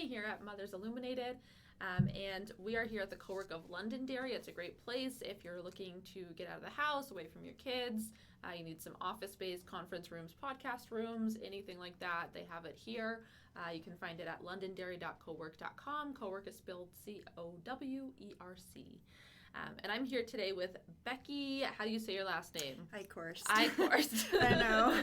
Here at Mothers Illuminated, and we are here at the Co-work of Londonderry. It's a great place if you're looking to get out of the house, away from your kids. You need some office space, conference rooms, podcast rooms, anything like that. They have it here. You can find it at londonderry.cowork.com. Co-work is spelled C-O-W-E-R-C. And I'm here today with Becky. How do you say your last name? Eichorst. Eichorst. I know.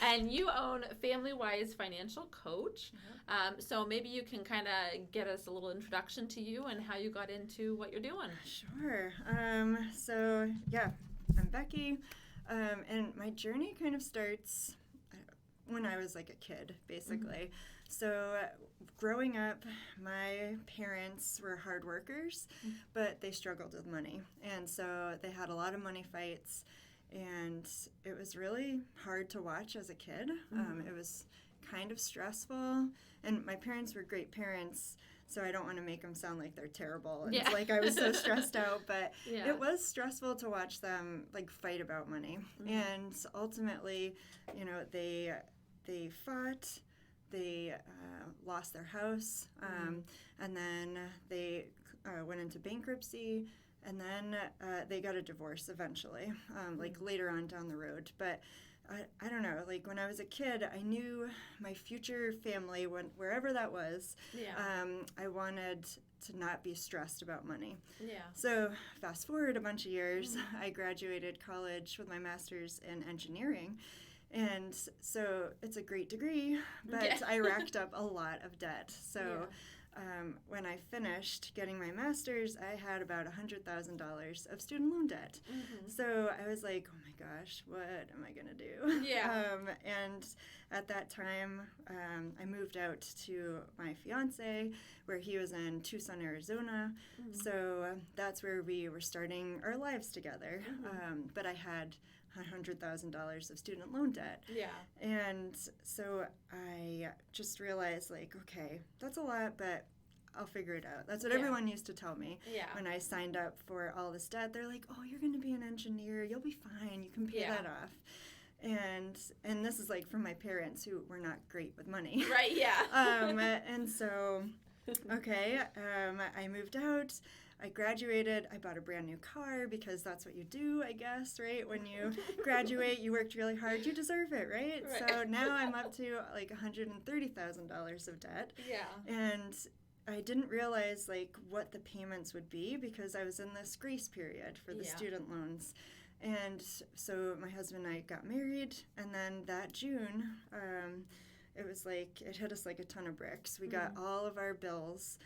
And you own Family Wise Financial Coach. Mm-hmm. So maybe you can kind of get us a little introduction to you and how you got into what you're doing. Sure. So, I'm Becky. And my journey kind of starts when I was like a kid, basically. Mm-hmm. So growing up, my parents were hard workers, but they struggled with money. And so they had a lot of money fights, and it was really hard to watch as a kid. It was kind of stressful, and my parents were great parents, so I don't want to make them sound like they're terrible. And it's like I was so stressed out, but it was stressful to watch them like fight about money. And ultimately, they fought. They lost their house, and then they went into bankruptcy, and then they got a divorce eventually, like later on down the road. But I don't know, like when I was a kid, I knew my future family, wherever that was, I wanted to not be stressed about money. Yeah. So fast forward a bunch of years, I graduated college with my master's in engineering. And so it's a great degree, but I racked up a lot of debt. So when I finished getting my master's, I had about $100,000 of student loan debt. So I was like, oh my gosh, what am I going to do? And at that time, I moved out to my fiance, where he was in Tucson, Arizona. So that's where we were starting our lives together. But I had $100,000 of student loan debt. And so I just realized, like, okay, that's a lot, but I'll figure it out. That's what everyone used to tell me when I signed up for all this debt. They're like, oh, you're going to be an engineer. You'll be fine. You can pay that off. And this is like from my parents, who were not great with money. Right, and so, I moved out. I graduated. I bought a brand new car because that's what you do, I guess, right? When you graduate, you worked really hard. You deserve it, right? So now I'm up to like $130,000 of debt. And I didn't realize like what the payments would be because I was in this grace period for the student loans. And so my husband and I got married, and then that June, it was like, it hit us like a ton of bricks. We got all of our bills.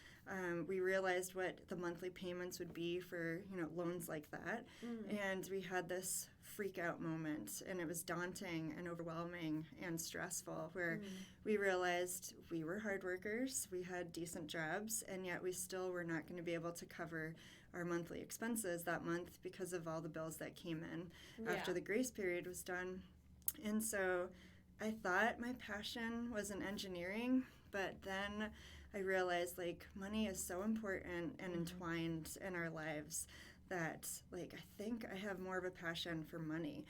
We realized what the monthly payments would be for, loans like that. And we had this freak out moment, and it was daunting and overwhelming and stressful, where we realized we were hard workers, we had decent jobs, and yet we still were not going to be able to cover our monthly expenses that month because of all the bills that came in after the grace period was done. And so I thought my passion was in engineering, but then I realized like money is so important and entwined in our lives that like I think I have more of a passion for money.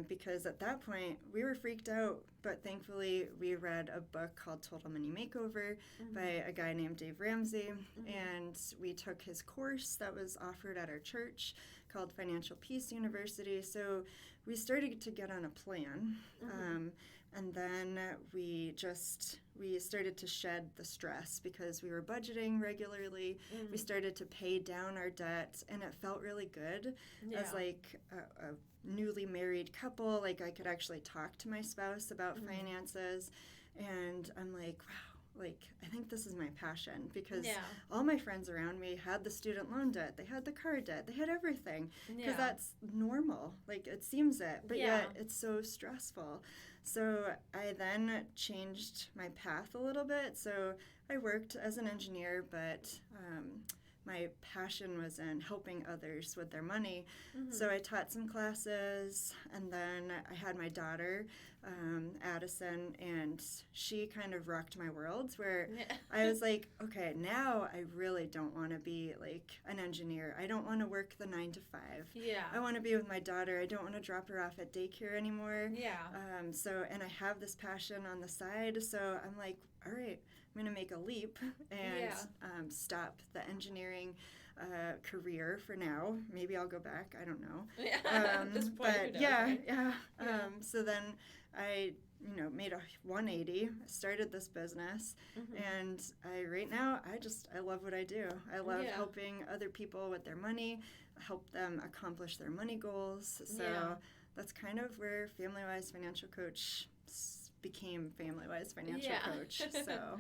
Because at that point we were freaked out, but thankfully we read a book called Total Money Makeover by a guy named Dave Ramsey, and we took his course that was offered at our church called Financial Peace University. So we started to get on a plan. And then we started to shed the stress because we were budgeting regularly. We started to pay down our debt, and it felt really good as like a newly married couple. Like I could actually talk to my spouse about finances, and I'm like, wow, like I think this is my passion, because all my friends around me had the student loan debt, they had the car debt, they had everything, because that's normal. Like it seems it, but yet it's so stressful. So I then changed my path a little bit. So I worked as an engineer, but my passion was in helping others with their money. So I taught some classes, and then I had my daughter, Addison, and she kind of rocked my world, where I was like, okay, now I really don't want to be like an engineer. I don't want to work the 9 to 5. Yeah. I want to be with my daughter. I don't want to drop her off at daycare anymore. Yeah. And I have this passion on the side, so I'm like, all right, I'm going to make a leap and stop the engineering career for now. Maybe I'll go back. I don't know. At this point, but so then I, made a 180. I started this business, and right now I love what I do. I love helping other people with their money, help them accomplish their money goals. So that's kind of where Family Wise Financial Coach became Family Wise Financial Coach. So,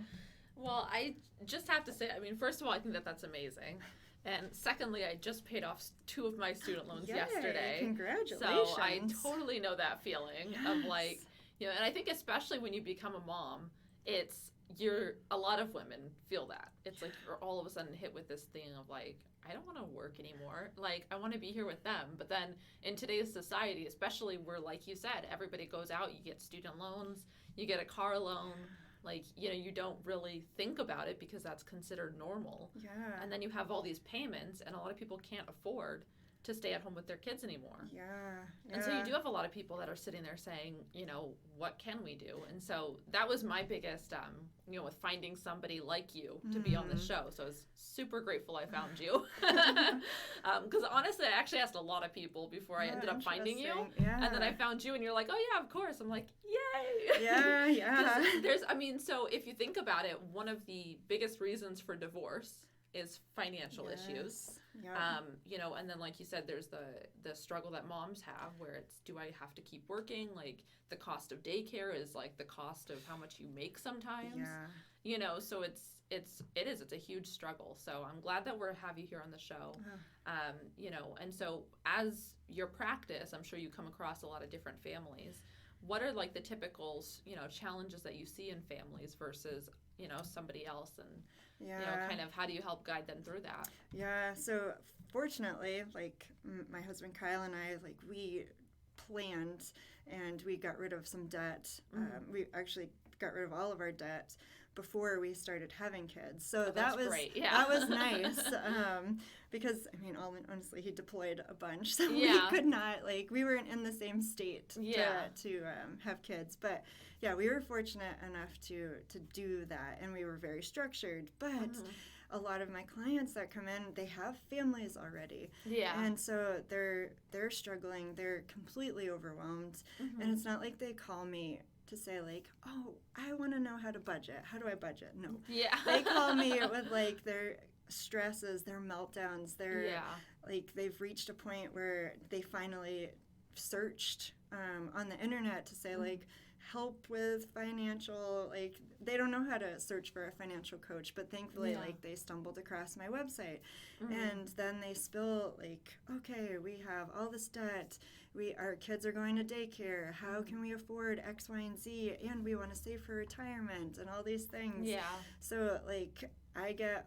well, I just have to say, I mean, first of all, I think that that's amazing. And secondly, I just paid off 2 of my student loans yesterday. Congratulations. So I totally know that feeling of like, and I think especially when you become a mom, a lot of women feel that. It's like you're all of a sudden hit with this thing of like, I don't want to work anymore. Like, I want to be here with them. But then in today's society, especially where, like you said, everybody goes out, you get student loans, you get a car loan. Like, you don't really think about it because that's considered normal. Yeah. And then you have all these payments, and a lot of people can't afford to stay at home with their kids anymore. Yeah. And so you do have a lot of people that are sitting there saying, what can we do? And so that was my biggest, with finding somebody like you to be on the show. So I was super grateful I found you. Because honestly, I actually asked a lot of people before I ended up finding you. Yeah. And then I found you, and you're like, oh, yeah, of course. I'm like, yay. Yeah. So if you think about it, one of the biggest reasons for divorce is financial issues. Yep. And then like you said, there's the struggle that moms have where it's, do I have to keep working? Like the cost of daycare is like the cost of how much you make sometimes. Yeah. So it's a huge struggle. So I'm glad that have you here on the show. And so as your practice, I'm sure you come across a lot of different families. What are like the typical, challenges that you see in families versus, somebody else, and kind of how do you help guide them through that? Yeah, so fortunately, like my husband Kyle and I, like we planned and we got rid of some debt. We actually got rid of all of our debt before we started having kids. So that was great. That was nice. Because I mean, honestly, he deployed a bunch, so we could not, we weren't in the same state to have kids. But yeah, we were fortunate enough to do that, and we were very structured. But a lot of my clients that come in, they have families already. Yeah. And so they're struggling. They're completely overwhelmed. And it's not like they call me to say like, oh, I want to know how to budget. How do I budget? No. Yeah. They call me with like their stresses, their meltdowns. They've reached a point where they finally searched on the internet to say like, help with financial, like they don't know how to search for a financial coach, but thankfully like they stumbled across my website. And then they spill like, okay, we have all this debt, our kids are going to daycare, how can we afford X, Y, and Z, and we want to save for retirement and all these things. So like I get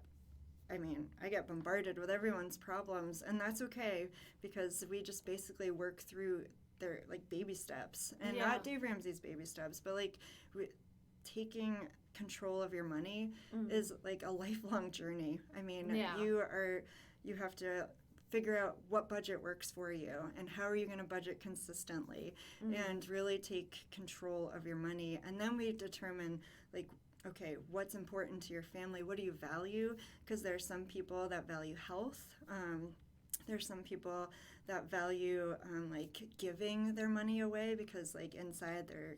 bombarded with everyone's problems, and that's okay because we just basically work through their like baby steps, and not Dave Ramsey's baby steps, but like taking control of your money is like a lifelong journey. I mean, you have to figure out what budget works for you and how are you going to budget consistently and really take control of your money. And then we determine like, okay, what's important to your family? What do you value? Because there's some people that value health. There's some people that value like giving their money away because like inside they're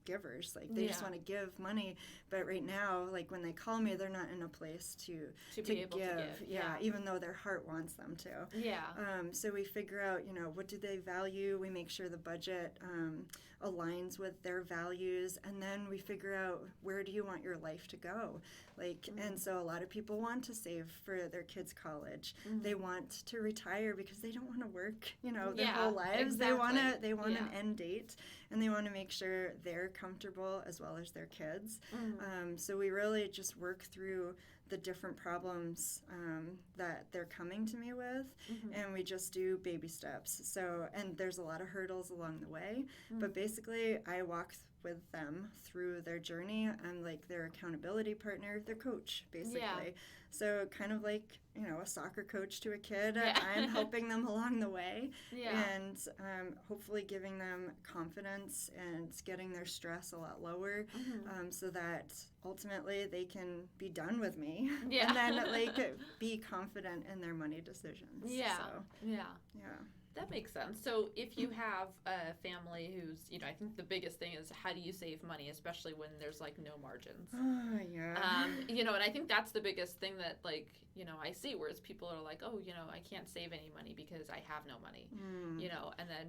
givers, like they just want to give money. But right now, like when they call me, they're not in a place to be able give. To give. Even though their heart wants them to. So we figure out, what do they value? We make sure the budget aligns with their values, and then we figure out where do you want your life to go. Like, and so a lot of people want to save for their kids' college. They want to retire because they don't want to work, their whole lives. Exactly. They want an end date, and they want to make sure they're comfortable as well as their kids. So we really just work through the different problems that they're coming to me with, Mm-hmm. and we just do baby steps. So, and there's a lot of hurdles along the way, Mm-hmm. but basically I walk with them through their journey. I'm like their accountability partner, their coach, basically. Yeah. So kind of like, a soccer coach to a kid. Yeah. I'm helping them along the way, Yeah. and hopefully giving them confidence and getting their stress a lot lower, Mm-hmm. so that ultimately they can be done with me. Yeah. And then like be confident in their money decisions. Yeah. So, Yeah. yeah. That makes sense. So if you have a family who's, I think the biggest thing is how do you save money, especially when there's like no margins. Oh, yeah. And I think that's the biggest thing that like, I see, whereas people are like, oh, I can't save any money because I have no money, and then,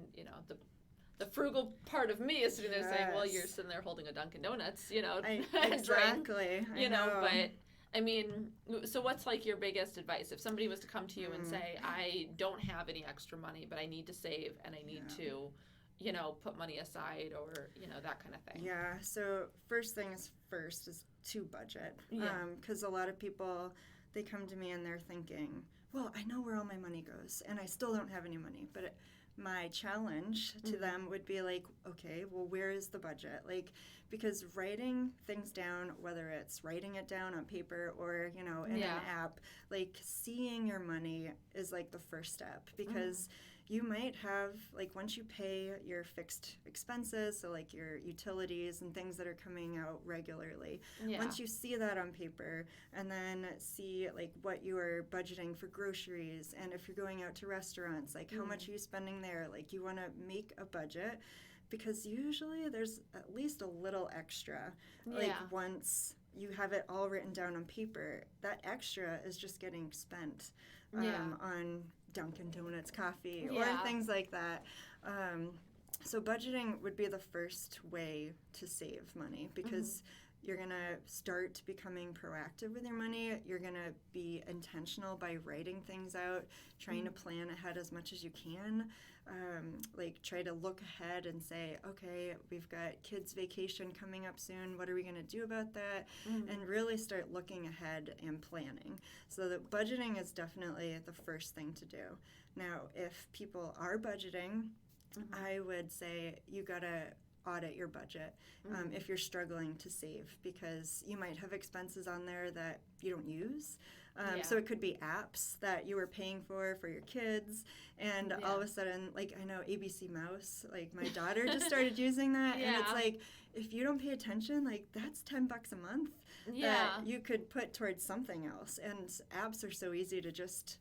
the frugal part of me is sitting there saying, well, you're sitting there holding a Dunkin' Donuts, Exactly. I know. But I mean, so what's like your biggest advice if somebody was to come to you and say, I don't have any extra money, but I need to save and I need to, put money aside or, that kind of thing? Yeah. So first things first is to budget. Yeah. Because a lot of people, they come to me and they're thinking, well, I know where all my money goes and I still don't have any money. But my challenge to them would be like, okay, well, where is the budget? Like, because writing things down, whether it's writing it down on paper or, in an app, like seeing your money is like the first step, because you might have, like, once you pay your fixed expenses, so like your utilities and things that are coming out regularly, once you see that on paper and then see like what you are budgeting for groceries, and if you're going out to restaurants, like how much are you spending there, like you want to make a budget, because usually there's at least a little extra, like once you have it all written down on paper, that extra is just getting spent on Dunkin' Donuts coffee or things like that. So budgeting would be the first way to save money, because you're going to start becoming proactive with your money. You're going to be intentional by writing things out, trying to plan ahead as much as you can. Like try to look ahead and say, okay, we've got kids' vacation coming up soon. What are we going to do about that? And really start looking ahead and planning. So that budgeting is definitely the first thing to do. Now, if people are budgeting, I would say you got to audit your budget if you're struggling to save, because you might have expenses on there that you don't use. So it could be apps that you were paying for your kids, and all of a sudden, like I know ABC Mouse, like my daughter just started using that, and it's like, if you don't pay attention, like that's $10 a month that you could put towards something else. And apps are so easy to just,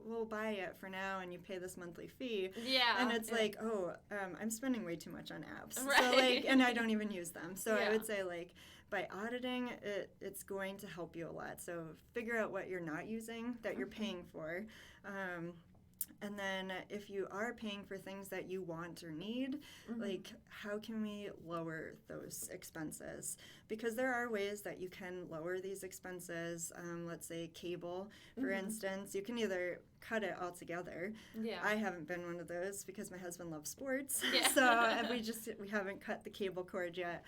we'll buy it for now and you pay this monthly fee. And it's like, I'm spending way too much on apps. Right. So like, and I don't even use them. So I would say like, by auditing, it's going to help you a lot. So figure out what you're not using that you're paying for. And then if you are paying for things that you want or need, like how can we lower those expenses? Because there are ways that you can lower these expenses. Let's say cable, for instance. You can either cut it altogether. I haven't been one of those because my husband loves sports. So we haven't cut the cable cord yet.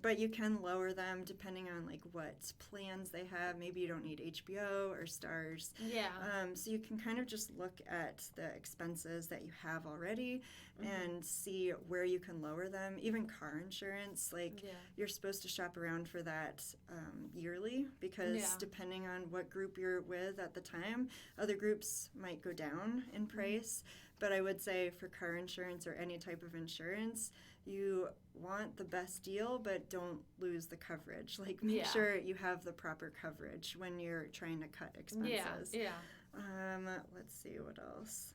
But you can lower them depending on like what plans they have. Maybe you don't need HBO or Stars. So you can kind of just look at the expenses that you have already and see where you can lower them. Even car insurance, like you're supposed to shop around for that yearly, because depending on what group you're with at the time, other groups might go down in price. But I would say for car insurance or any type of insurance, you want the best deal, but don't lose the coverage. Like make sure you have the proper coverage when you're trying to cut expenses. Let's see what else.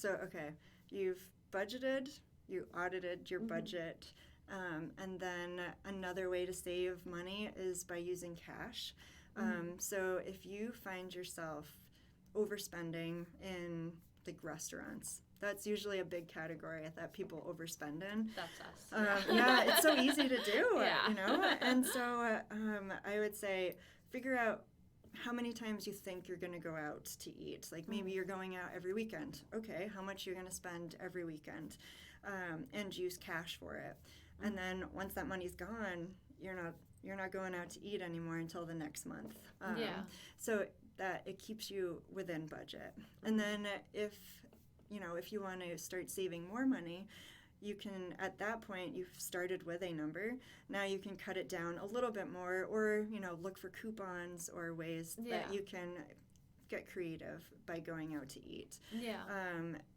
Okay, you've budgeted, you audited your budget, and then another way to save money is by using cash. So if you find yourself overspending in like restaurants, that's usually a big category that people overspend in. That's us. It's so easy to do, And so I would say figure out how many times you think you're going to go out to eat. Like maybe you're going out every weekend. Okay, how much you're going to spend every weekend, and use cash for it. And then once that money's gone, you're not you're not going out to eat anymore until the next month. Yeah. So that it keeps you within budget. And then if you want to start saving more money, you can, at that point, you've started with a number. Now you can cut it down a little bit more, or, look for coupons or ways that you can get creative by going out to eat. Yeah.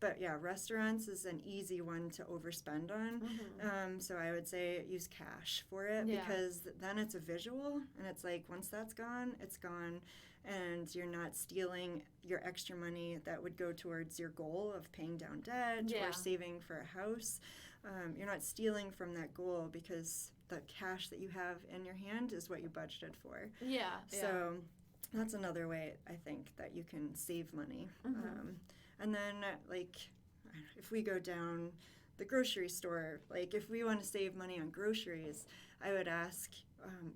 But yeah, restaurants is an easy one to overspend on. Mm-hmm. So I would say use cash for it, because then it's a visual, and it's like once that's gone, it's gone. And you're not stealing your extra money that would go towards your goal of paying down debt or saving for a house. You're not stealing from that goal, because the cash that you have in your hand is what you budgeted for. Yeah. So that's another way, I think, that you can save money. Mm-hmm. And then, like, if we go down the grocery store, like if we want to save money on groceries, I would ask,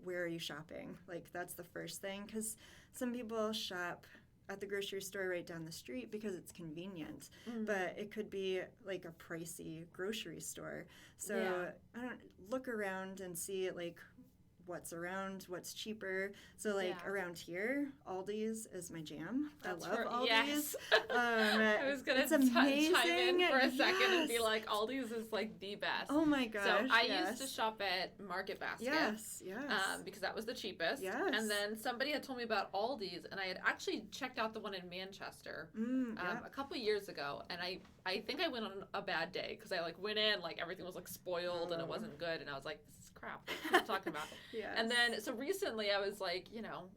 where are you shopping? Like, that's the first thing, because some people shop at the grocery store right down the street because it's convenient, but it could be like a pricey grocery store. So I don't look around and see like what's around, what's cheaper. So like around here, Aldi's is my jam. That's I love Aldi's. Yes. I was gonna chime in for a second and be like, Aldi's is like the best. Oh my gosh. So I used to shop at Market Basket. Yes. Because that was the cheapest. Yes. And then somebody had told me about Aldi's, and I had actually checked out the one in Manchester a couple years ago, and I think I went on a bad day, because I like went in, like everything was like spoiled and it wasn't good, and I was like, this is crap. What are you talking about? And then, so recently I was like,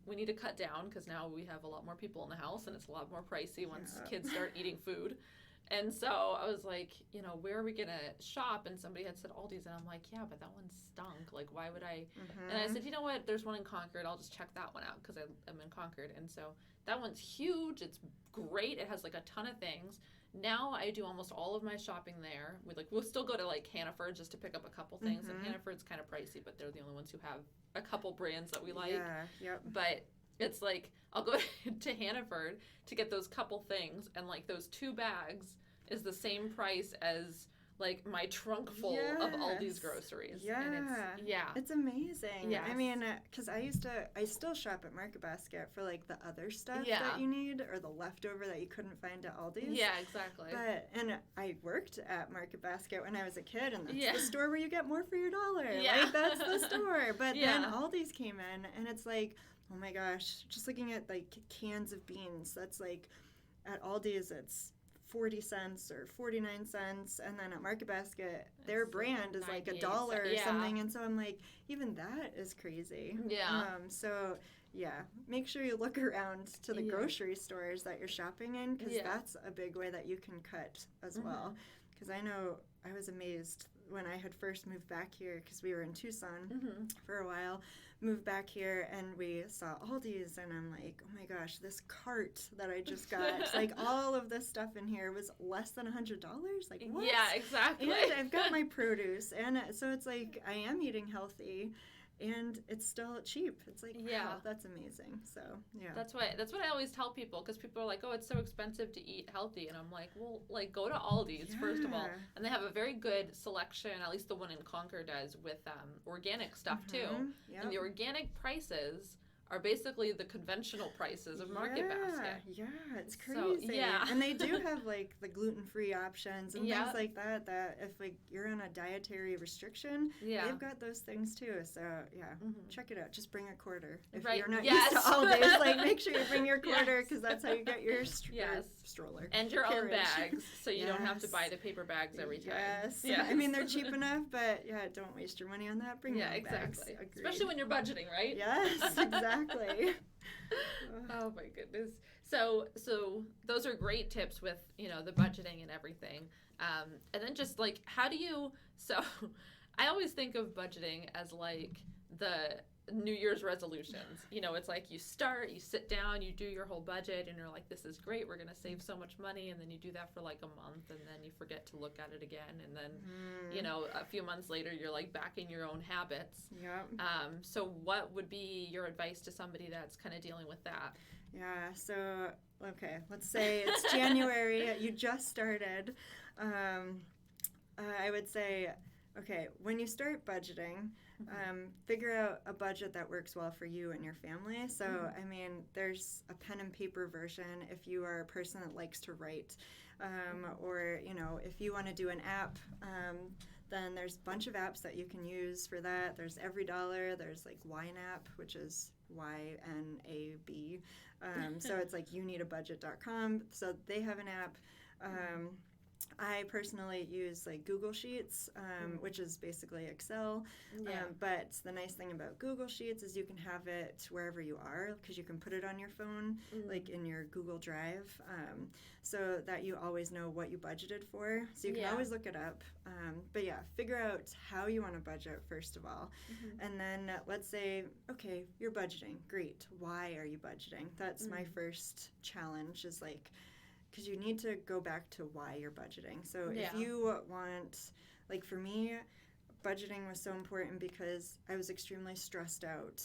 we need to cut down, because now we have a lot more people in the house, and it's a lot more pricey once kids start eating food. And so I was like, where are we going to shop? And somebody had said Aldi's, and I'm like, yeah, but that one stunk. Like, why would I? And I said, you know what? There's one in Concord. I'll just check that one out, because I'm in Concord. And so that one's huge. It's great. It has like a ton of things. Now I do almost all of my shopping there. We'll still go to like Hannaford just to pick up a couple things. And Hannaford's kind of pricey, but they're the only ones who have a couple brands that we like. But it's like, I'll go to Hannaford to get those couple things, and like those 2 bags is the same price as like my trunk full of Aldi's groceries. And it's amazing. Yes. I mean, because I still shop at Market Basket for like the other stuff that you need, or the leftover that you couldn't find at Aldi's. Yeah, exactly. And I worked at Market Basket when I was a kid, and that's the store where you get more for your dollar. Like, that's the store. But then Aldi's came in, and it's like, oh my gosh, just looking at like cans of beans, that's like, at Aldi's it's 40 cents or 49 cents, and then at Market Basket their brand is like $1 or something, and so I'm like, even that is crazy. So make sure you look around to the grocery stores that you're shopping in, because that's a big way that you can cut as well. Because I know I was amazed when I had first moved back here, because we were in Tucson for a while, moved back here, and we saw Aldi's, and I'm like, oh my gosh, this cart that I just got, like all of this stuff in here was less than $100. Like, what? Yeah, exactly. And I've got my produce, and so it's like I am eating healthy, and it's still cheap. It's like, wow, that's amazing. So that's what I always tell people, because people are like, oh, it's so expensive to eat healthy, and I'm like, well, like, go to Aldi's first of all, and they have a very good selection, at least the one in Concord does, with organic stuff too. And the organic prices are basically the conventional prices of Market Basket. Yeah, it's crazy. So, and they do have like the gluten-free options and things like that, that if like you're on a dietary restriction, they've got those things too. So check it out. Just bring a quarter. If you're not used to Aldi's, like make sure you bring your quarter, because that's how you get your stroller. And your own bags, so you don't have to buy the paper bags every time. Yes. I mean, they're cheap enough, but don't waste your money on that. Bring your own bags. Especially when you're budgeting, right? Yes, exactly. Oh my goodness. So those are great tips with, the budgeting and everything. And then just like, how do you, I always think of budgeting as like the New Year's resolutions. It's like you sit down, you do your whole budget, and you're like, this is great, we're going to save so much money, and then you do that for like a month, and then you forget to look at it again, and then, a few months later, you're like back in your own habits. So what would be your advice to somebody that's kind of dealing with that? So, okay, let's say it's January, you just started. I would say, okay, when you start budgeting, Figure out a budget that works well for you and your family. So, I mean, there's a pen and paper version if you are a person that likes to write. Or, you know, if you want to do an app, then there's a bunch of apps that you can use for that. There's EveryDollar. There's like YNAB, which is YNAB. So it's like youneedabudget.com. So they have an app. I personally use like Google Sheets, which is basically Excel. But the nice thing about Google Sheets is you can have it wherever you are because you can put it on your phone, like in your Google Drive, so that you always know what you budgeted for. So you can always look it up. But yeah, figure out how you want to budget first of all. And then let's say, okay, you're budgeting. Great. Why are you budgeting? That's my first challenge is like, because you need to go back to why you're budgeting. So if you want, like for me, budgeting was so important because I was extremely stressed out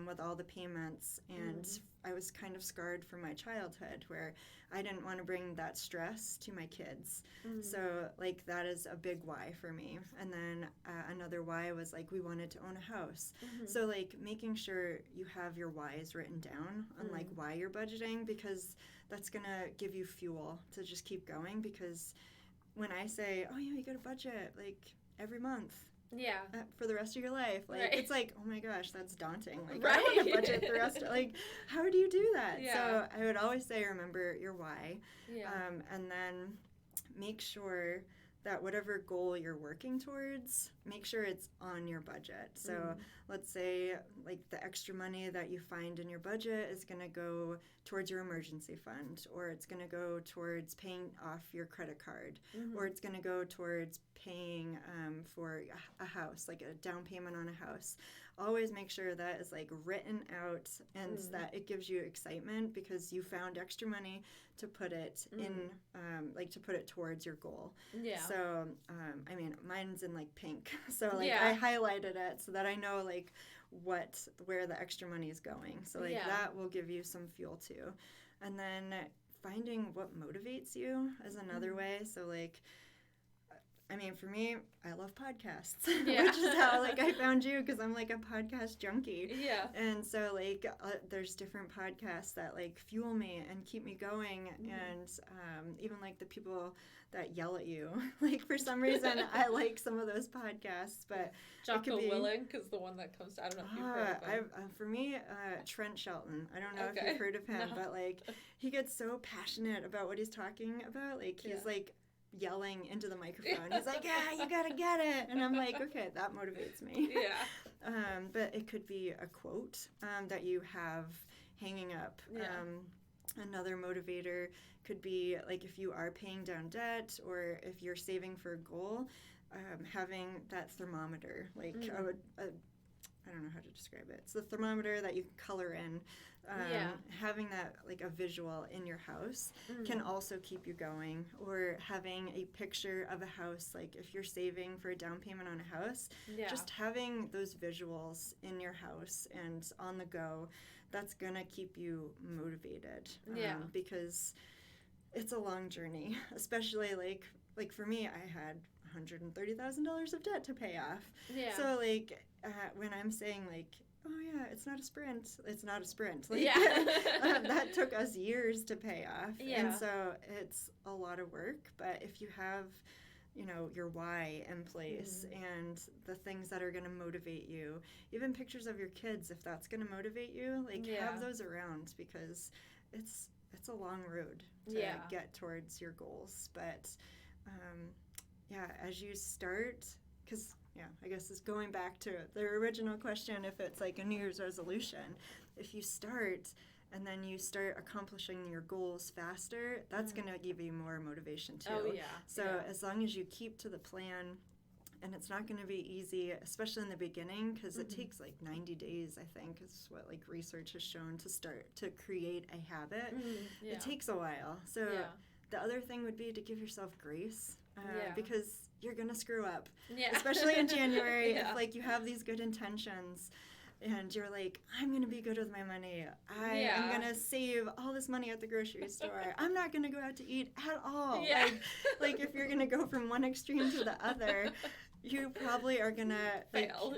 with all the payments, and I was kind of scarred from my childhood where I didn't want to bring that stress to my kids. So like that is a big why for me. And then another why was like we wanted to own a house. So like making sure you have your whys written down on like why you're budgeting, because that's going to give you fuel to just keep going. Because when I say, oh yeah, you got a budget like every month, for the rest of your life, like it's like, oh my gosh, that's daunting. Like I don't want to budget the rest of, like, how do you do that? So I would always say, remember your why, and then make sure that whatever goal you're working towards, make sure it's on your budget. So let's say like the extra money that you find in your budget is going to go towards your emergency fund, or it's going to go towards paying off your credit card, or it's going to go towards paying for a house, like a down payment on a house. Always make sure that is like written out and that it gives you excitement because you found extra money to put it in, like to put it towards your goal. So, I mean, mine's in like pink. So like I highlighted it so that I know like where the extra money is going. So like that will give you some fuel too. And then finding what motivates you is another way. So like, I mean, for me, I love podcasts, which is how, like, I found you, because I'm, like, a podcast junkie. And so, like, there's different podcasts that, like, fuel me and keep me going, and even, like, the people that yell at you. Like, for some reason, I like some of those podcasts, but Jocko Willink is the one that comes to, I don't know if you've heard of him. For me, Trent Shelton. I don't know if you've heard of him, but, like, he gets so passionate about what he's talking about. Like, he's, like, yelling into the microphone. He's like, yeah, you gotta get it. And I'm like, okay, that motivates me. But it could be a quote that you have hanging up. Another motivator could be like if you are paying down debt or if you're saving for a goal, having that thermometer. Like I don't know how to describe it. It's the thermometer that you color in. Having that like a visual in your house can also keep you going, or having a picture of a house, like if you're saving for a down payment on a house, just having those visuals in your house and on the go, that's gonna keep you motivated, because it's a long journey, especially like for me, I had $130,000 of debt to pay off. So like when I'm saying like, oh yeah, it's not a sprint. It's not a sprint. Like, that took us years to pay off. And so it's a lot of work. But if you have, you know, your why in place and the things that are going to motivate you, even pictures of your kids, if that's going to motivate you, like have those around, because it's a long road to get towards your goals. But as you start, because I guess it's going back to the original question, if it's like a New Year's resolution, if you start and then you start accomplishing your goals faster, that's going to give you more motivation too. So as long as you keep to the plan, and it's not going to be easy, especially in the beginning, because it takes like 90 days, I think, is what like research has shown to start to create a habit. It takes a while. So the other thing would be to give yourself grace, because you're going to screw up, especially in January. If like you have these good intentions and you're like, I'm going to be good with my money. I am going to save all this money at the grocery store. I'm not going to go out to eat at all. Like if you're going to go from one extreme to the other, you probably are gonna fail.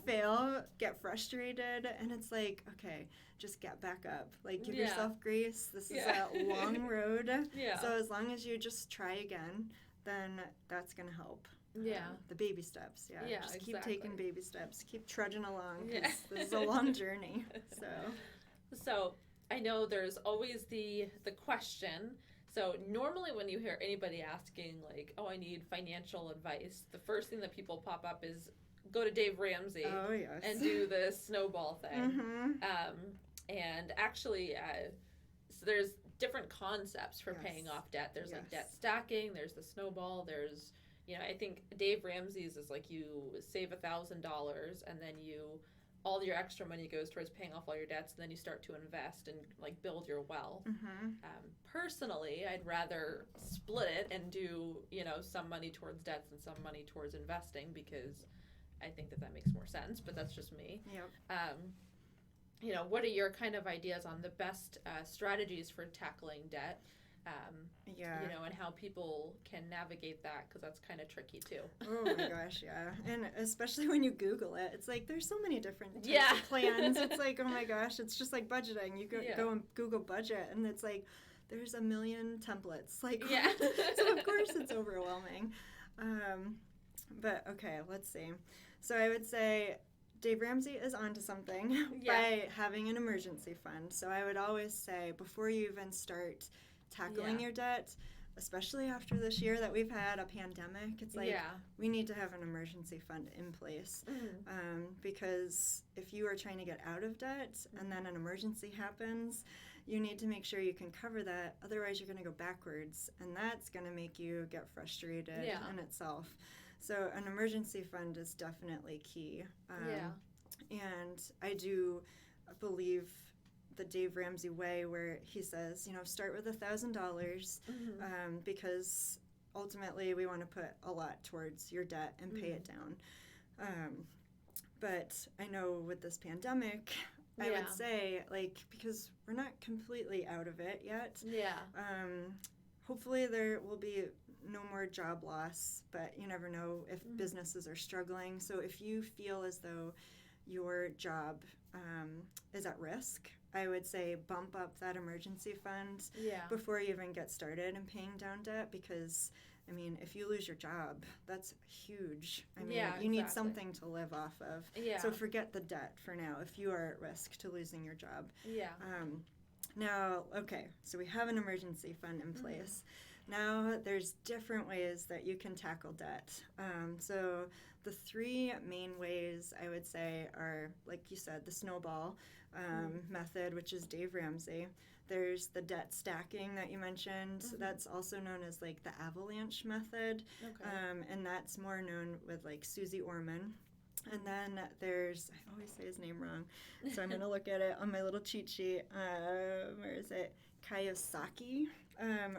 Fail, get frustrated, and it's like, okay, just get back up. Like, give yourself grace. This is a long road. So as long as you just try again, then that's gonna help. The baby steps. Just keep taking baby steps. Keep trudging along, because this is a long journey. So I know there's always the question. So normally when you hear anybody asking, like, oh, I need financial advice, the first thing that people pop up is go to Dave Ramsey and do the Snowball thing. And actually, so there's different concepts for paying off debt. There's like debt stacking, there's the Snowball, there's, I think Dave Ramsey's is like you save $1,000 and then all your extra money goes towards paying off all your debts, and then you start to invest and like build your wealth. Personally, I'd rather split it and do, some money towards debts and some money towards investing, because I think that makes more sense, but that's just me. What are your kind of ideas on the best strategies for tackling debt? And how people can navigate that, because that's kind of tricky too. Oh my gosh, and especially when you Google it, it's like there's so many different types of plans. It's like, oh my gosh, it's just like budgeting. You go and Google budget, and it's like there's a million templates. Like, so of course it's overwhelming. But okay, let's see. So I would say Dave Ramsey is onto something by having an emergency fund. So I would always say, before you even start tackling your debt, especially after this year that we've had a pandemic, it's like we need to have an emergency fund in place. Because if you are trying to get out of debt and then an emergency happens, you need to make sure you can cover that. Otherwise, you're going to go backwards, and that's going to make you get frustrated in itself. So an emergency fund is definitely key. And I do believe the Dave Ramsey way, where he says, start with $1,000, because ultimately we want to put a lot towards your debt and pay it down. But I know with this pandemic, I would say, because we're not completely out of it yet. Hopefully there will be no more job loss, but you never know if businesses are struggling. So if you feel as though your job is at risk, I would say bump up that emergency fund before you even get started in paying down debt, because if you lose your job, that's huge. You need something to live off of. So forget the debt for now if you are at risk to losing your job. Now, okay, so we have an emergency fund in place. Now, there's different ways that you can tackle debt. So the three main ways, I would say, are, like you said, the Snowball method, which is Dave Ramsey. There's the debt stacking that you mentioned. That's also known as like the avalanche method. And that's more known with like Susie Orman. And then there's, I always say his name wrong, so I'm going to look at it on my little cheat sheet. Where is it? Kiyosaki.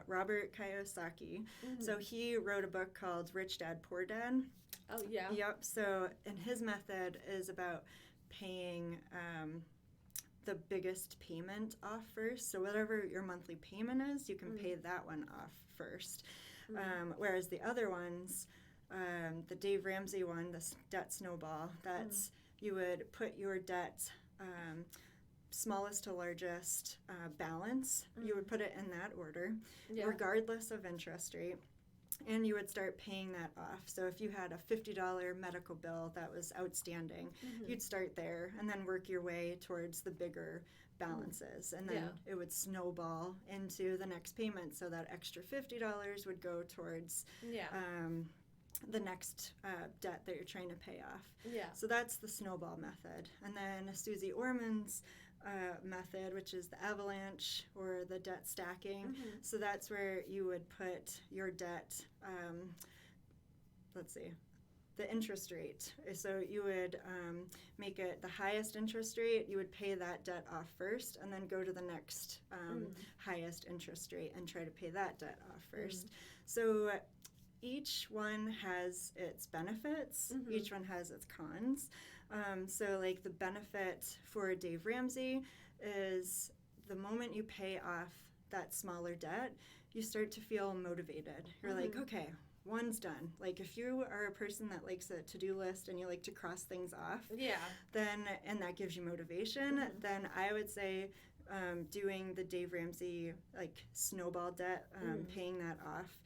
Robert Kiyosaki. So he wrote a book called Rich Dad, Poor Dad. Oh, yeah. Yep. So, and his method is about paying the biggest payment off first. So whatever your monthly payment is, you can pay that one off first. Whereas the other ones, the Dave Ramsey one, the debt Snowball, that's you would put your debt smallest to largest balance. You would put it in that order, regardless of interest rate. And you would start paying that off. So if you had a $50 medical bill that was outstanding, you'd start there and then work your way towards the bigger balances. And then it would snowball into the next payment. So that extra $50 would go towards the next debt that you're trying to pay off. So that's the Snowball method. And then Susie Orman's method, which is the avalanche or the debt stacking. So that's where you would put your debt, the interest rate. So you would make it the highest interest rate. You would pay that debt off first and then go to the next highest interest rate and try to pay that debt off first. So each one has its benefits. Each one has its cons. So like the benefit for Dave Ramsey is the moment you pay off that smaller debt, you start to feel motivated. You're like, okay, one's done. Like if you are a person that likes a to-do list and you like to cross things off, then, and that gives you motivation, then I would say doing the Dave Ramsey like Snowball debt, paying that off,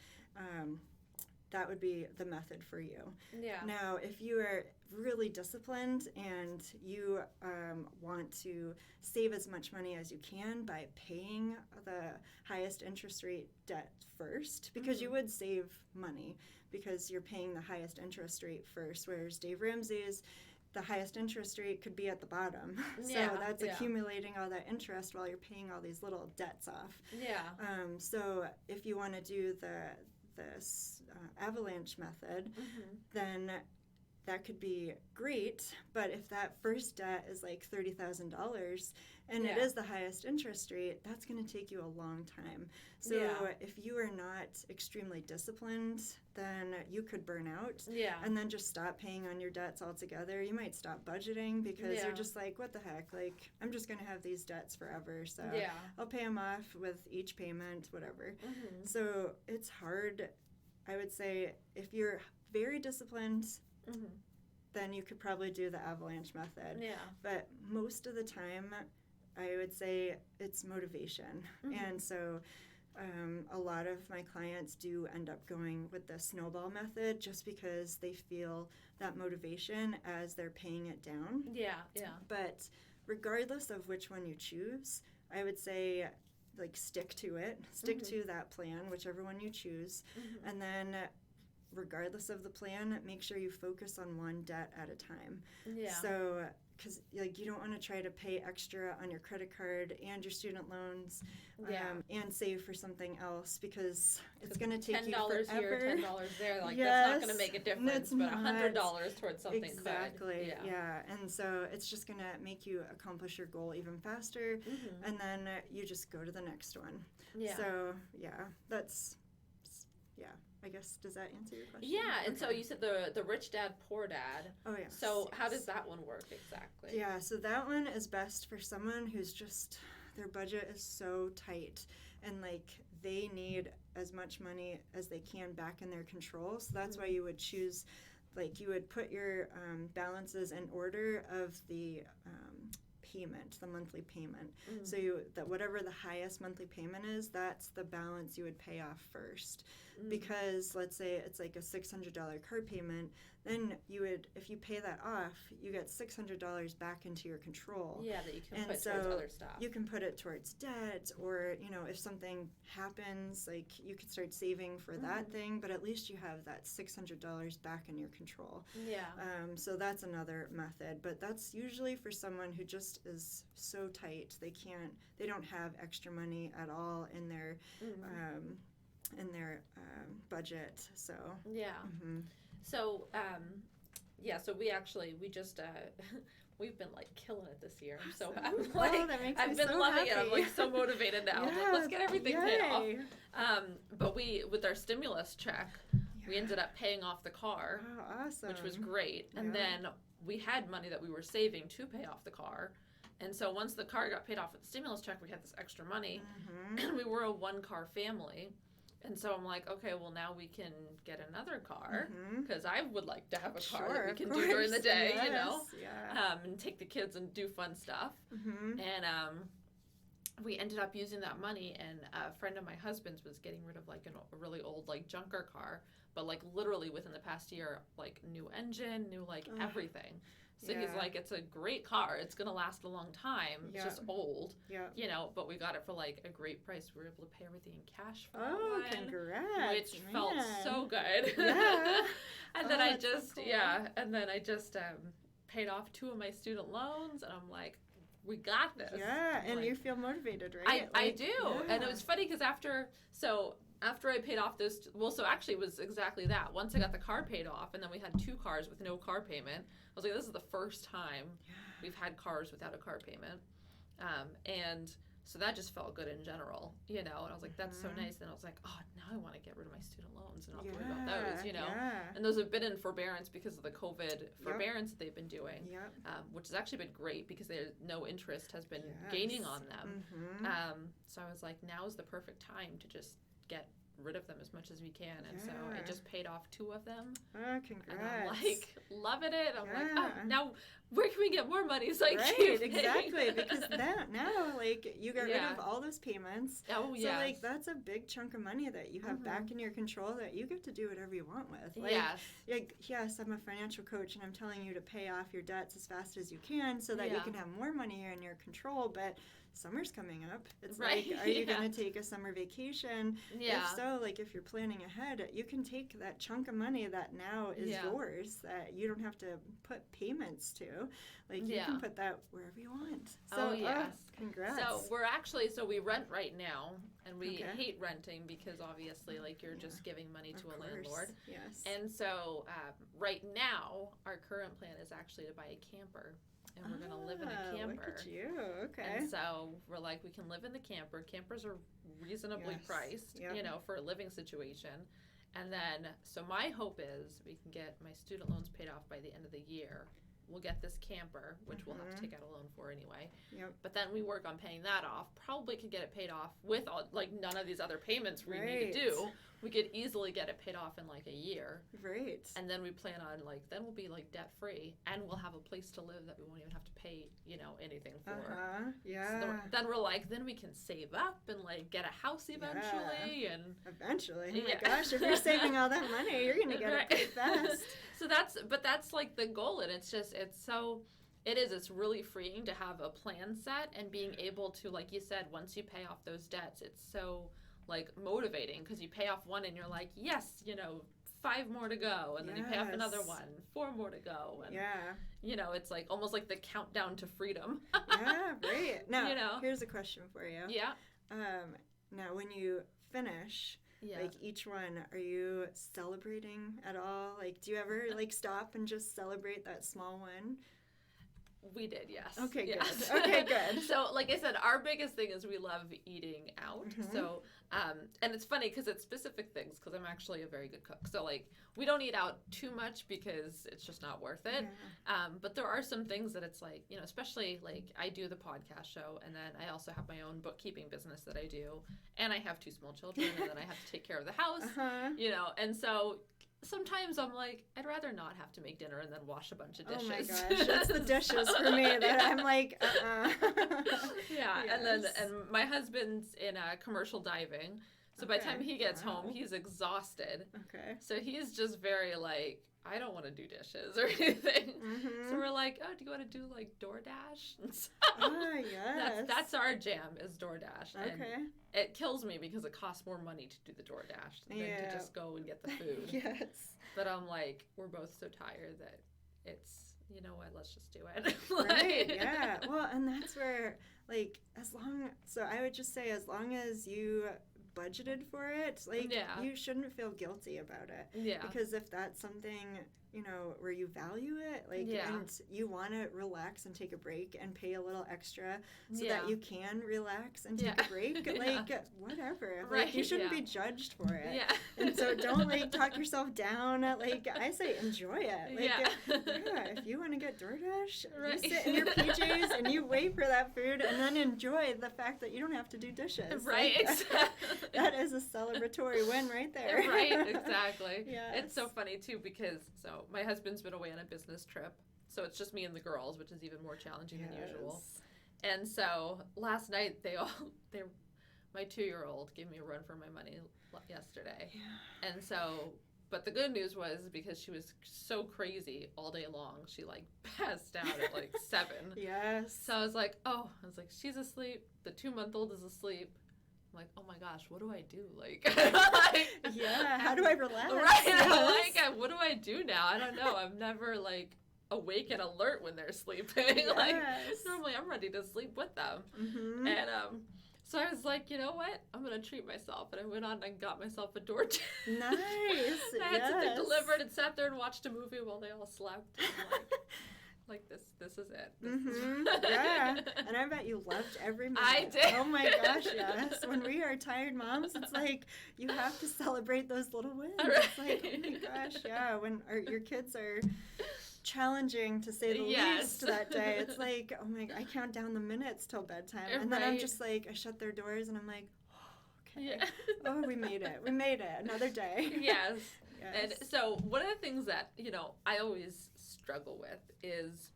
that would be the method for you. Now, if you are really disciplined and you want to save as much money as you can by paying the highest interest rate debt first, because you would save money because you're paying the highest interest rate first, whereas Dave Ramsey's, the highest interest rate could be at the bottom. So that's accumulating all that interest while you're paying all these little debts off. So if you want to do this avalanche method, then that could be great. But if that first debt is like $30,000 and it is the highest interest rate, that's going to take you a long time. So if you are not extremely disciplined, then you could burn out and then just stop paying on your debts altogether. You might stop budgeting because you're just like, what the heck? Like, I'm just going to have these debts forever. So I'll pay them off with each payment, whatever. So it's hard. I would say if you're very disciplined, then you could probably do the avalanche method. But most of the time, I would say it's motivation. And so a lot of my clients do end up going with the snowball method just because they feel that motivation as they're paying it down. But regardless of which one you choose, I would say like stick to it. Stick to that plan, whichever one you choose. And then regardless of the plan, make sure you focus on one debt at a time. So, because like you don't want to try to pay extra on your credit card and your student loans, and save for something else because it's going to take you forever. $10 here, $10 there, like that's not going to make a difference. But $100 towards something exactly. And so it's just going to make you accomplish your goal even faster, and then you just go to the next one. So that's. I guess, does that answer your question? And so you said the rich dad, poor dad. So how does that one work exactly? So that one is best for someone who's just, their budget is so tight and like they need as much money as they can back in their control. So that's why you would choose, like you would put your balances in order of the payment, the monthly payment. So that whatever the highest monthly payment is, that's the balance you would pay off first. Because let's say it's like a $600 car payment, then you would, if you pay that off, you get $600 back into your control. That you can put towards other stuff. You can put it towards debt, or if something happens, like you could start saving for that thing, but at least you have that $600 back in your control. So that's another method, but that's usually for someone who just is so tight they don't have extra money at all in their budget. So so we just we've been like killing it this year. So Awesome. I'm like, I've been loving happy. it. I'm like so motivated now. I'm like, let's get everything paid off. But with our stimulus check, we ended up paying off the car, awesome, which was great. And then we had money that we were saving to pay off the car. And so once the car got paid off with the stimulus check, we had this extra money. And we were a one-car family. And so I'm like, okay, well, now we can get another car because I would like to have a car that we can do during the day, and take the kids and do fun stuff. And we ended up using that money, and a friend of my husband's was getting rid of like a really old like junker car, but like literally within the past year, like new engine, new like everything. So he's like, it's a great car. It's going to last a long time. It's just old, but we got it for like a great price. We were able to pay everything in cash for that one, congrats. which felt so good. And then I just paid off 2 of my student loans, and I'm like, we got this. And like, you feel motivated, right? I do. And it was funny because after I paid off those, actually it was exactly that. Once I got the car paid off, and then we had 2 cars with no car payment, I was like, this is the first time we've had cars without a car payment. And so that just felt good in general, and I was like, that's so nice. And I was like, oh, now I want to get rid of my student loans and not have to worry about those, And those have been in forbearance because of the COVID forbearance that they've been doing, which has actually been great because there's no interest has been gaining on them. So I was like, now is the perfect time to just get rid of them as much as we can. And so I just paid off 2 of them. Oh, congrats. And I'm like, loving it. I'm like, oh, now where can we get more money so I right, keep exactly, because that now, like, you got rid of all those payments. Oh, so, like, that's a big chunk of money that you have back in your control that you get to do whatever you want with. Like, yes, I'm a financial coach, and I'm telling you to pay off your debts as fast as you can so that you can have more money in your control, but summer's coming up. It's like, are you going to take a summer vacation? If so, like, if you're planning ahead, you can take that chunk of money that now is yours that you don't have to put payments to. Like, you can put that wherever you want. So, congrats. So we rent right now, and we hate renting because obviously, like, you're just giving money to a landlord. Yes. And so right now, our current plan is actually to buy a camper. And we're going to live in a camper. Look at you. Okay. And so we're like, we can live in the camper. Campers are reasonably priced, you know, for a living situation. And then, so my hope is we can get my student loans paid off by the end of the year. We'll get this camper, which we'll have to take out a loan for anyway. Yep. But then we work on paying that off. Probably could get it paid off with, all, like, none of these other payments we need to do. We could easily get it paid off in, like, a year. Right. And then we plan on, like, then we'll be, like, debt-free. And we'll have a place to live that we won't even have to pay, you know, anything for. Yeah. So then we're like, then we can save up and, like, get a house eventually. Yeah. And eventually. Oh, my gosh. If you're saving all that money, you're going to get it pretty fast. So that's, like, the goal. And it's just, it's really freeing to have a plan set and being able to, like you said, once you pay off those debts, it's so, like, motivating because you pay off one and you're like, yes, you know, 5 more to go, and then you pay off another one, 4 more to go, and you know, it's like almost like the countdown to freedom. Right. Now, you know? Here's a question for you. Now, when you finish, like, each one, are you celebrating at all? Like, do you ever, like, stop and just celebrate that small one? We did, yes. Okay, good. Okay, good. So, like I said, our biggest thing is we love eating out. So, and it's funny because it's specific things because I'm actually a very good cook. So, like, we don't eat out too much because it's just not worth it. But there are some things that it's like, you know, especially, like, I do the podcast show, and then I also have my own bookkeeping business that I do, and I have 2 small children, and then I have to take care of the house, you know, and so sometimes I'm like, I'd rather not have to make dinner and then wash a bunch of dishes. Oh my gosh, it's the dishes for me that I'm like, and my husband's in commercial diving, so by the time he gets home, he's exhausted. So he's just very like, I don't want to do dishes or anything. So we're like, oh, do you want to do, like, DoorDash? So that's our jam is DoorDash. And it kills me because it costs more money to do the DoorDash than to just go and get the food. But I'm like, we're both so tired that it's, you know what, let's just do it. Well, and that's where, like, so I would just say as long as you budgeted for it, like, you shouldn't feel guilty about it. Because if that's something, you know, where you value it, like, and you want to relax and take a break and pay a little extra so that you can relax and take a break, like, whatever. Like, you shouldn't be judged for it. And so don't, like, talk yourself down. Like, I say enjoy it. Like, if you want to get DoorDash, you sit in your PJs and you wait for that food and then enjoy the fact that you don't have to do dishes. Like, that is a celebratory win right there. Exactly. It's so funny, too, because, so my husband's been away on a business trip, so it's just me and the girls, which is even more challenging than usual. And so last night, my 2-year-old gave me a run for my money yesterday. And so, but the good news was because she was so crazy all day long, she, like, passed out at, like, 7. So I was like, she's asleep. The 2-month-old is asleep. I'm like, oh my gosh, what do I do? Like, how do I relax? Like, what do I do now? I don't know. I'm never, like, awake and alert when they're sleeping. Like, normally I'm ready to sleep with them. And so I was like, you know what? I'm gonna treat myself, and I went on and got myself a DoorDash. Nice. I had something delivered and sat there and watched a movie while they all slept. And like, this is it. And I bet you loved every minute. I did. Oh my gosh, yes. When we are tired moms, it's like you have to celebrate those little wins. It's like, oh my gosh, when your kids are challenging, to say the least, that day. It's like, oh my, I count down the minutes till bedtime, and then I'm just like, I shut their doors, and I'm like, Yeah. Oh, we made it. We made it. Another day. Yes. Yes. And so one of the things that, I always struggle with is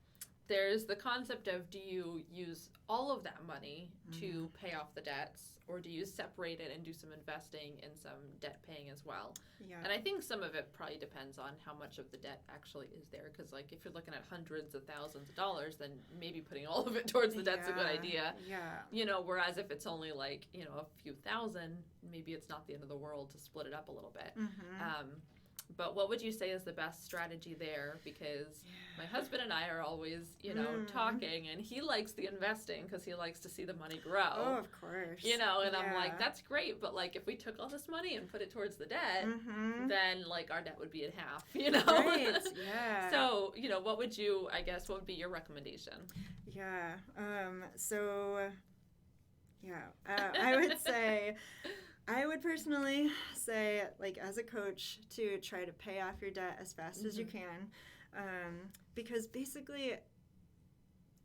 there's the concept of, do you use all of that money to pay off the debts, or do you separate it and do some investing and some debt paying as well? Yeah. And I think some of it probably depends on how much of the debt actually is there, because like if you're looking at hundreds of thousands of dollars, then maybe putting all of it towards the debt's a good idea. Yeah. Whereas if it's only like, a few thousand, maybe it's not the end of the world to split it up a little bit. But what would you say is the best strategy there? Because my husband and I are always, talking, and he likes the investing because he likes to see the money grow. Oh, of course. And I'm like, that's great, but like if we took all this money and put it towards the debt, then like our debt would be in half, Right, yeah. So, what would be your recommendation? Yeah. I would say, I would personally say, like, as a coach, to try to pay off your debt as fast as you can, because basically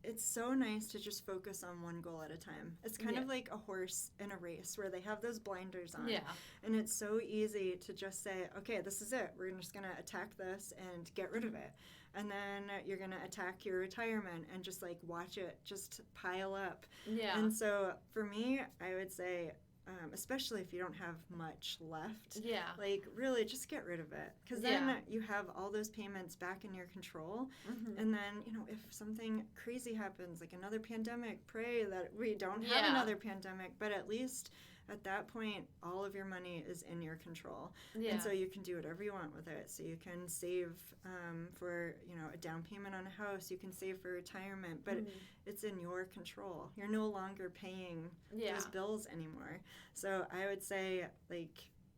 it's so nice to just focus on one goal at a time. It's kind of like a horse in a race where they have those blinders on. Yeah. And it's so easy to just say, okay, this is it. We're just going to attack this and get rid of it. And then you're going to attack your retirement and just, like, watch it just pile up. Yeah. And so for me, I would say, especially if you don't have much left, like, really just get rid of it, because then you have all those payments back in your control. And then, if something crazy happens, like another pandemic, pray that we don't have another pandemic, but at least at that point, all of your money is in your control. And so you can do whatever you want with it. So you can save for, a down payment on a house. You can save for retirement, but it's in your control. You're no longer paying those bills anymore. So I would say, like,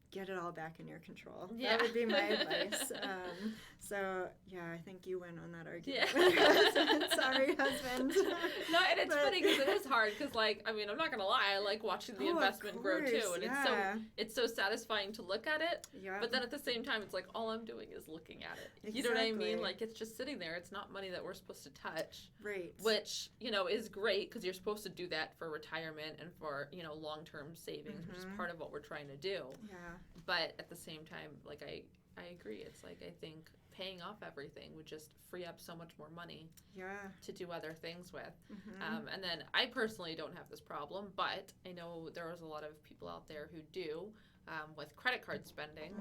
get it all back in your control. That would be my advice. I think you win on that argument with your husband. Sorry, husband. No, and it's funny because it is hard, because, like, I mean, I'm not going to lie, I like watching the investment grow too, and it's so satisfying to look at it, but then at the same time, it's like, all I'm doing is looking at it. Exactly. You know what I mean? Like, it's just sitting there. It's not money that we're supposed to touch. Right. Which, is great, because you're supposed to do that for retirement and for, long-term savings, which is part of what we're trying to do. Yeah. But at the same time, like, I agree. It's like, I think paying off everything would just free up so much more money to do other things with. And then I personally don't have this problem, but I know there's a lot of people out there who do, with credit card spending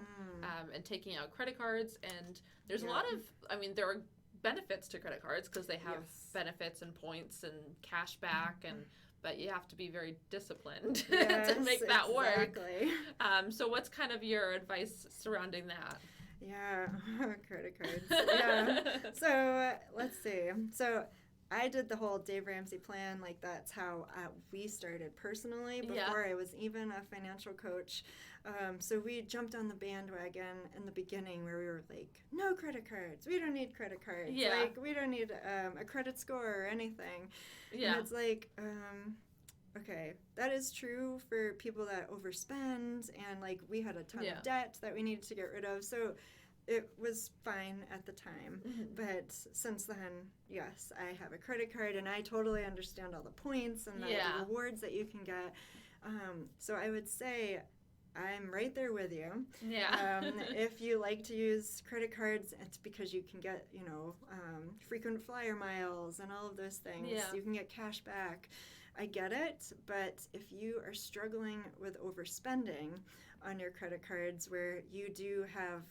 and taking out credit cards. And there's a lot of, there are benefits to credit cards because they have benefits and points and cash back, but you have to be very disciplined to make that work. So what's kind of your advice surrounding that? Yeah, credit cards. Yeah. So let's see. So I did the whole Dave Ramsey plan. Like, that's how we started personally before I was even a financial coach. So we jumped on the bandwagon in the beginning where we were like, no credit cards. We don't need credit cards. Yeah. Like, we don't need a credit score or anything. Yeah. And it's like, okay, that is true for people that overspend, and, like, we had a ton of debt that we needed to get rid of, so it was fine at the time. But since then, yes, I have a credit card, and I totally understand all the points and the rewards that you can get. So I would say I'm right there with you. Yeah. If you like to use credit cards, it's because you can get, frequent flyer miles and all of those things. Yeah. You can get cash back. I get it, but if you are struggling with overspending on your credit cards, where you do have,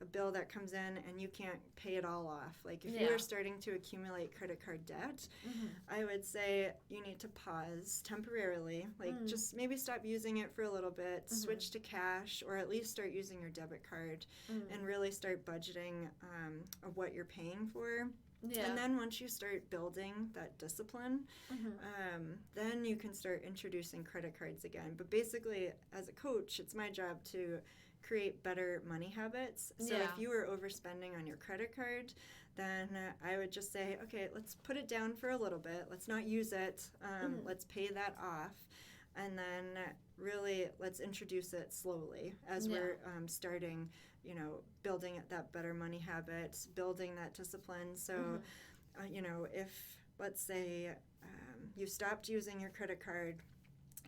a bill that comes in and you can't pay it all off, like if you are starting to accumulate credit card debt, I would say you need to pause temporarily, like just maybe stop using it for a little bit, switch to cash, or at least start using your debit card and really start budgeting of what you're paying for. Yeah. And then once you start building that discipline, then you can start introducing credit cards again. But basically, as a coach, it's my job to create better money habits. So if you are overspending on your credit card, then I would just say, okay, let's put it down for a little bit. Let's not use it. Let's pay that off. And then really let's introduce it slowly as we're starting, building that better money habit, building that discipline. So, if, let's say, you stopped using your credit card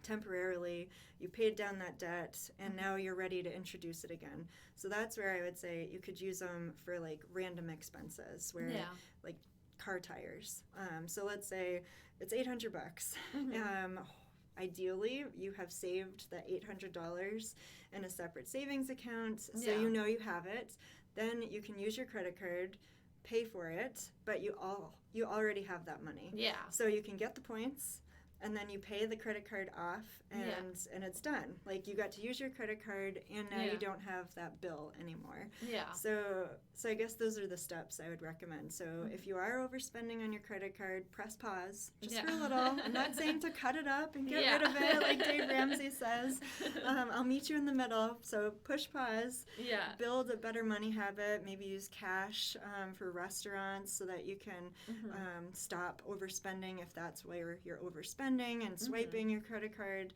temporarily, you paid down that debt, and now you're ready to introduce it again. So that's where I would say you could use them for like random expenses, where like car tires. So let's say it's $800. Ideally, you have saved that $800 in a separate savings account, so you know you have it. Then you can use your credit card, pay for it, but you already have that money. Yeah. So you can get the points, and then you pay the credit card off, and it's done. Like, you got to use your credit card, and now you don't have that bill anymore. Yeah. So I guess those are the steps I would recommend. So if you are overspending on your credit card, press pause just for a little. I'm not saying to cut it up and get rid of it like Dave Ramsey says. I'll meet you in the middle. So push pause. Yeah. Build a better money habit. Maybe use cash for restaurants so that you can stop overspending if that's where you're overspending and swiping your credit card.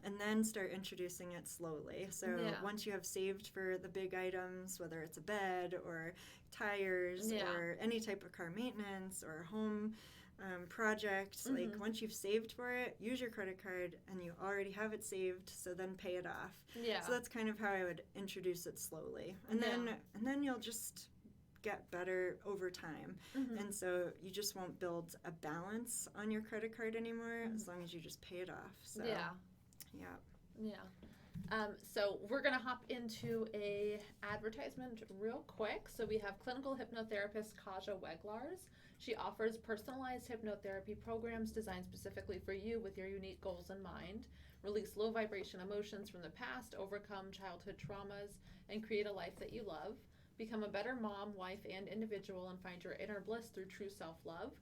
And then start introducing it slowly. So once you have saved for the big items, whether it's a bed or tires or any type of car maintenance or home project, like once you've saved for it, use your credit card, and you already have it saved, so then pay it off. Yeah. So that's kind of how I would introduce it slowly. And then you'll just get better over time. And so you just won't build a balance on your credit card anymore as long as you just pay it off. So so we're going to hop into a advertisement real quick. So we have clinical hypnotherapist Kaja Weglars. She offers personalized hypnotherapy programs designed specifically for you with your unique goals in mind. Release low vibration emotions from the past, overcome childhood traumas, and create a life that you love. Become a better mom, wife, and individual, and find your inner bliss through true self-love.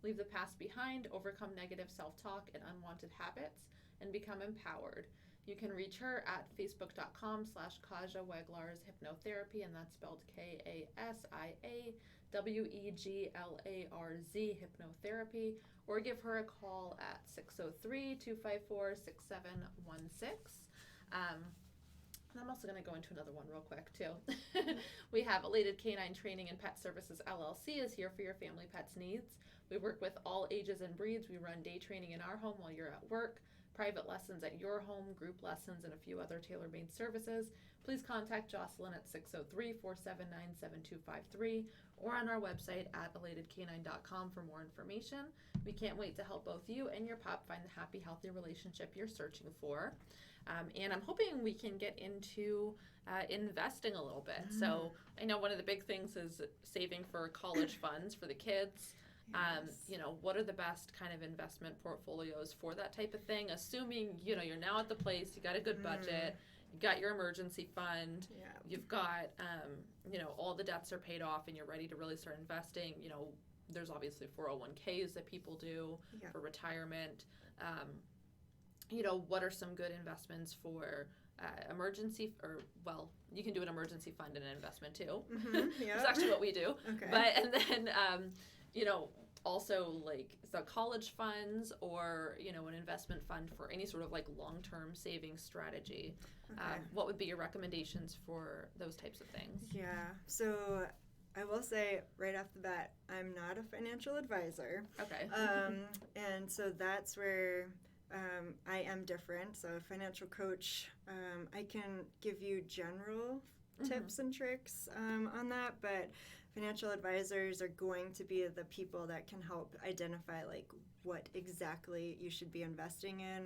Leave the past behind, overcome negative self-talk and unwanted habits, and become empowered. You can reach her at facebook.com/Kaja Weglars Hypnotherapy, and that's spelled KASIAWEGLARZ Hypnotherapy, or give her a call at 603-254-6716. I'm also going to go into another one real quick, too. We have Elated Canine Training and Pet Services, LLC is here for your family pet's needs. We work with all ages and breeds. We run day training in our home while you're at work, private lessons at your home, group lessons, and a few other tailor-made services. Please contact Jocelyn at 603-479-7253 or on our website at elatedcanine.com for more information. We can't wait to help both you and your pup find the happy, healthy relationship you're searching for. And I'm hoping we can get into investing a little bit. So I know one of the big things is saving for college funds for the kids. What are the best kind of investment portfolios for that type of thing? Assuming, you're now at the place, you got a good budget, you got your emergency fund, you've got, all the debts are paid off and you're ready to really start investing. There's obviously 401ks that people do for retirement. What are some good investments for emergency, you can do an emergency fund and an investment too. That's actually what we do. Okay. And then, also like the college funds or, an investment fund for any sort of like long-term savings strategy. Okay. What would be your recommendations for those types of things? Yeah. So I will say right off the bat, I'm not a financial advisor. Okay. And so that's where I am different. So a financial coach, I can give you general tips and tricks on that, but financial advisors are going to be the people that can help identify like what exactly you should be investing in.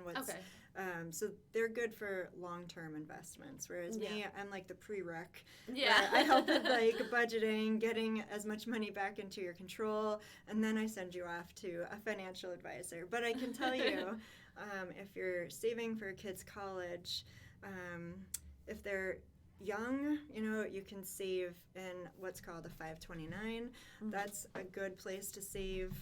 So they're good for long-term investments, whereas me, I'm like the prereq. Yeah. I help with like budgeting, getting as much money back into your control, and then I send you off to a financial advisor. But I can tell you, if you're saving for a kid's college, if they're young, you can save in what's called a 529. That's a good place to save.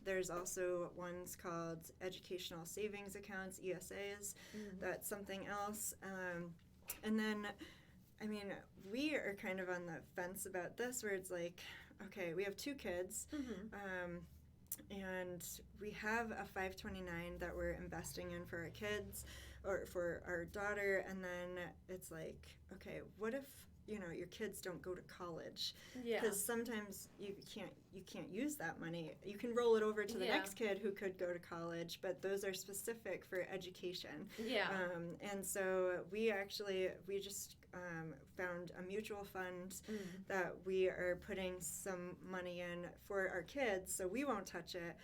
There's also ones called educational savings accounts, ESAs. That's something else. And then, we are kind of on the fence about this, where it's like, okay, we have 2 kids, and we have a 529 that we're investing in for our kids or for our daughter, and then it's like, okay, what if your kids don't go to college. Yeah. Because sometimes you can't use that money. You can roll it over to the next kid who could go to college, but those are specific for education. Yeah. And so we just found a mutual fund that we are putting some money in for our kids, so we won't touch it.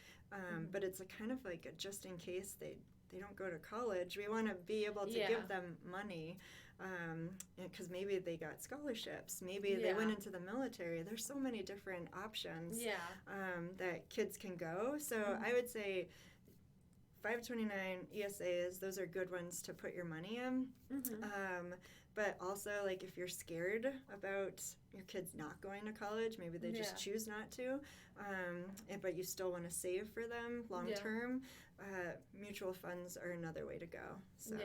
But it's a kind of like a just in case they don't go to college. We want to be able to give them money. Because maybe they got scholarships, maybe they went into the military. There's so many different options that kids can go. So I would say 529 ESAs, those are good ones to put your money in. But also, like, if you're scared about your kids not going to college, maybe they just choose not to, but you still want to save for them long term, mutual funds are another way to go. So.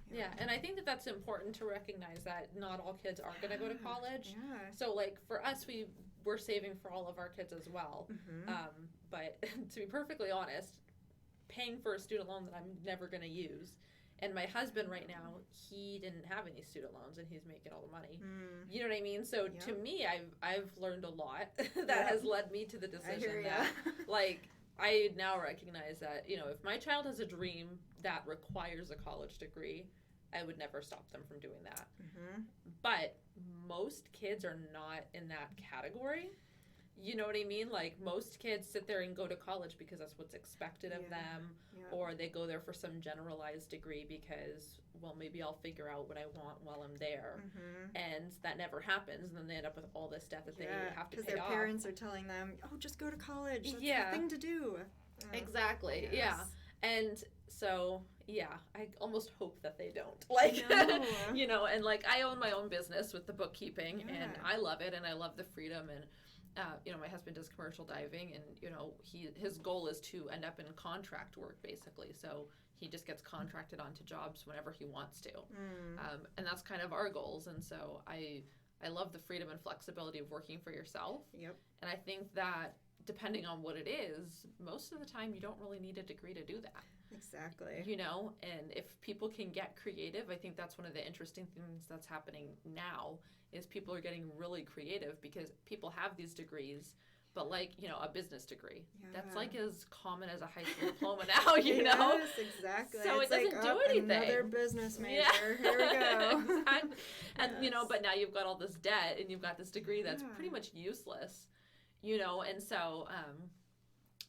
Yeah, and I think that that's important to recognize that not all kids are going to go to college. Yeah. So, like, for us, we're saving for all of our kids as well. But to be perfectly honest, paying for a student loan that I'm never going to use, and my husband right now, he didn't have any student loans, and he's making all the money. You know what I mean? So to me, I've learned a lot that has led me to the decision that, like, I now recognize that, if my child has a dream that requires a college degree, I would never stop them from doing that. But most kids are not in that category. You know what I mean? Like, most kids sit there and go to college because that's what's expected of them, or they go there for some generalized degree because, well, maybe I'll figure out what I want while I'm there. And that never happens, and then they end up with all this debt that they have to pay off. Because their parents are telling them, oh, just go to college. That's the thing to do. Exactly, And so, I almost hope that they don't. Like, and like, I own my own business with the bookkeeping, and I love it, and I love the freedom, and my husband does commercial diving, and his goal is to end up in contract work, basically. So he just gets contracted onto jobs whenever he wants to, and that's kind of our goals. And so I love the freedom and flexibility of working for yourself. And I think that depending on what it is, most of the time you don't really need a degree to do that. Exactly. And if people can get creative, I think that's one of the interesting things that's happening now is people are getting really creative because people have these degrees, but like, a business degree. That's like as common as a high school diploma now, know? Yes, exactly. So it doesn't do anything. Another business major. Here we go. Exactly. And, but now you've got all this debt and you've got this degree that's pretty much useless, and so,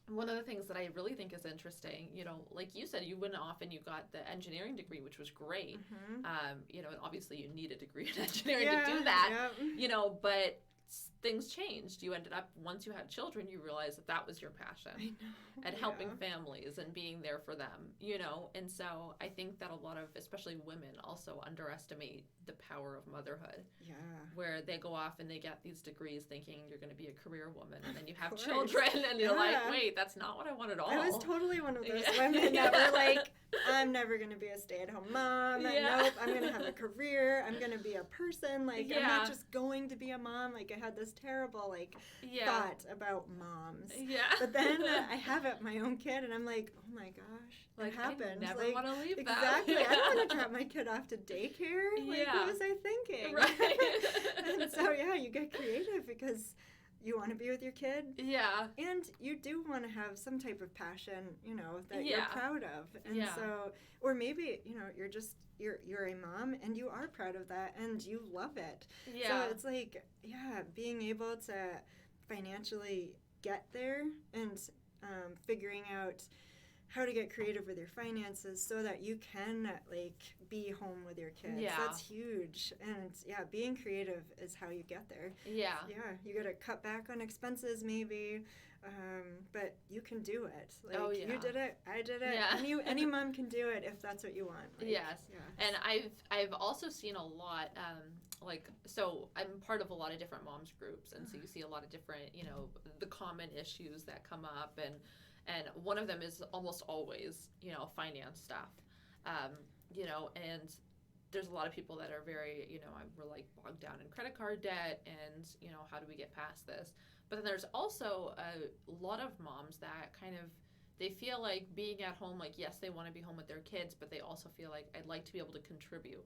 one of the things that I really think is interesting, like you said, you went off and you got the engineering degree, which was great. And obviously you need a degree in engineering to do that, but things changed. You ended up, once you had children, you realized that was your passion. I know. And helping families and being there for them, and so I think that a lot of, especially women, also underestimate the power of motherhood. Where they go off and they get these degrees thinking you're going to be a career woman, and then you have children and you're like, wait, that's not what I want at all. I was totally one of those women that were like, I'm never going to be a stay-at-home mom. Nope, I'm going to have a career. I'm going to be a person. Like, I'm not just going to be a mom. Like, I had this terrible, thought about moms. But then I have my own kid, and I'm like, oh my gosh, what happened? I never want to leave that. Exactly. I don't want to drop my kid off to daycare. What was I thinking? Right. And so, you get creative because you want to be with your kid. And you do want to have some type of passion, that you're proud of. And so, or maybe, you're a mom and you are proud of that and you love it. So it's like, being able to financially get there and figuring out how to get creative with your finances so that you can be home with your kids. That's huge. And being creative is how you get there. You got to cut back on expenses maybe, but you can do it. You did it, I did it. Any mom can do it if that's what you want. And I've also seen a lot so I'm part of a lot of different moms groups, and so you see a lot of different the common issues that come up, and one of them is almost always, finance stuff, and there's a lot of people that are very, we're bogged down in credit card debt, and, how do we get past this? But then there's also a lot of moms that kind of they feel like being at home, like, yes, they want to be home with their kids, but they also feel like, I'd like to be able to contribute.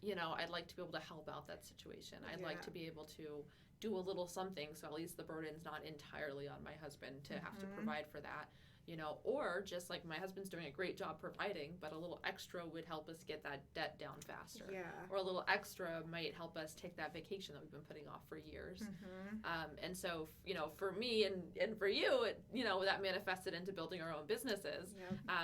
You know, I'd like to be able to help out that situation. I'd like to be able to do a little something, so at least the burden's not entirely on my husband to have to provide for that. You know, or just like my husband's doing a great job providing, but a little extra would help us get that debt down faster. Or a little extra might help us take that vacation that we've been putting off for years. And so, you know, for me and for you, it, you know, that manifested into building our own businesses.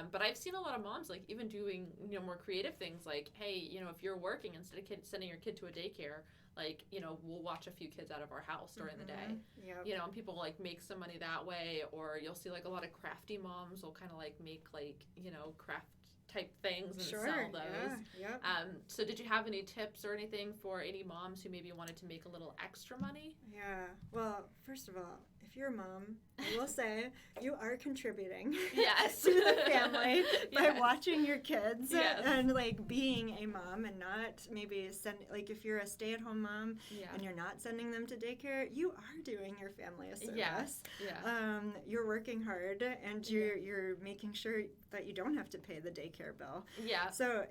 But I've seen a lot of moms, like, even doing, you know, more creative things like, hey, you know, if you're working, instead of sending your kid to a daycare, like, you know, we'll watch a few kids out of our house during the day. You know, and people, like, make some money that way. Or you'll see, like, a lot of crafty moms will kind of, like, make, like, you know, craft type things and sell those. So did you have any tips or anything for any moms who maybe wanted to make a little extra money? Well, first of all, if you're a mom, I will say you are contributing to the family by watching your kids and, like, being a mom and not maybe like, if you're a stay-at-home mom and you're not sending them to daycare, you are doing your family a service. You're working hard and you're making sure that you don't have to pay the daycare bill. So,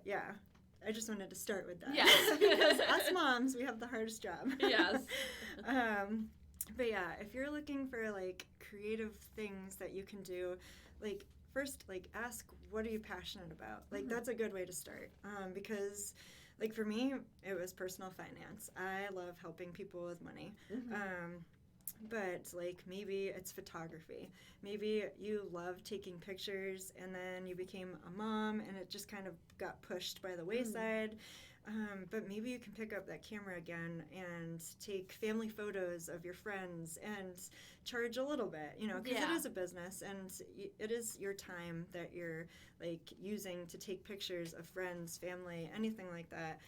I just wanted to start with that. Because us moms, we have the hardest job. But if you're looking for, like, creative things that you can do, like, first, like, ask, what are you passionate about? Like, that's a good way to start. Because, like, for me, it was personal finance. I love helping people with money. But, like, maybe it's photography. Maybe you love taking pictures and then you became a mom and it just kind of got pushed by the wayside. But maybe you can pick up that camera again and take family photos of your friends and charge a little bit, you know, because it is a business and it is your time that you're, like, using to take pictures of friends, family, anything like that.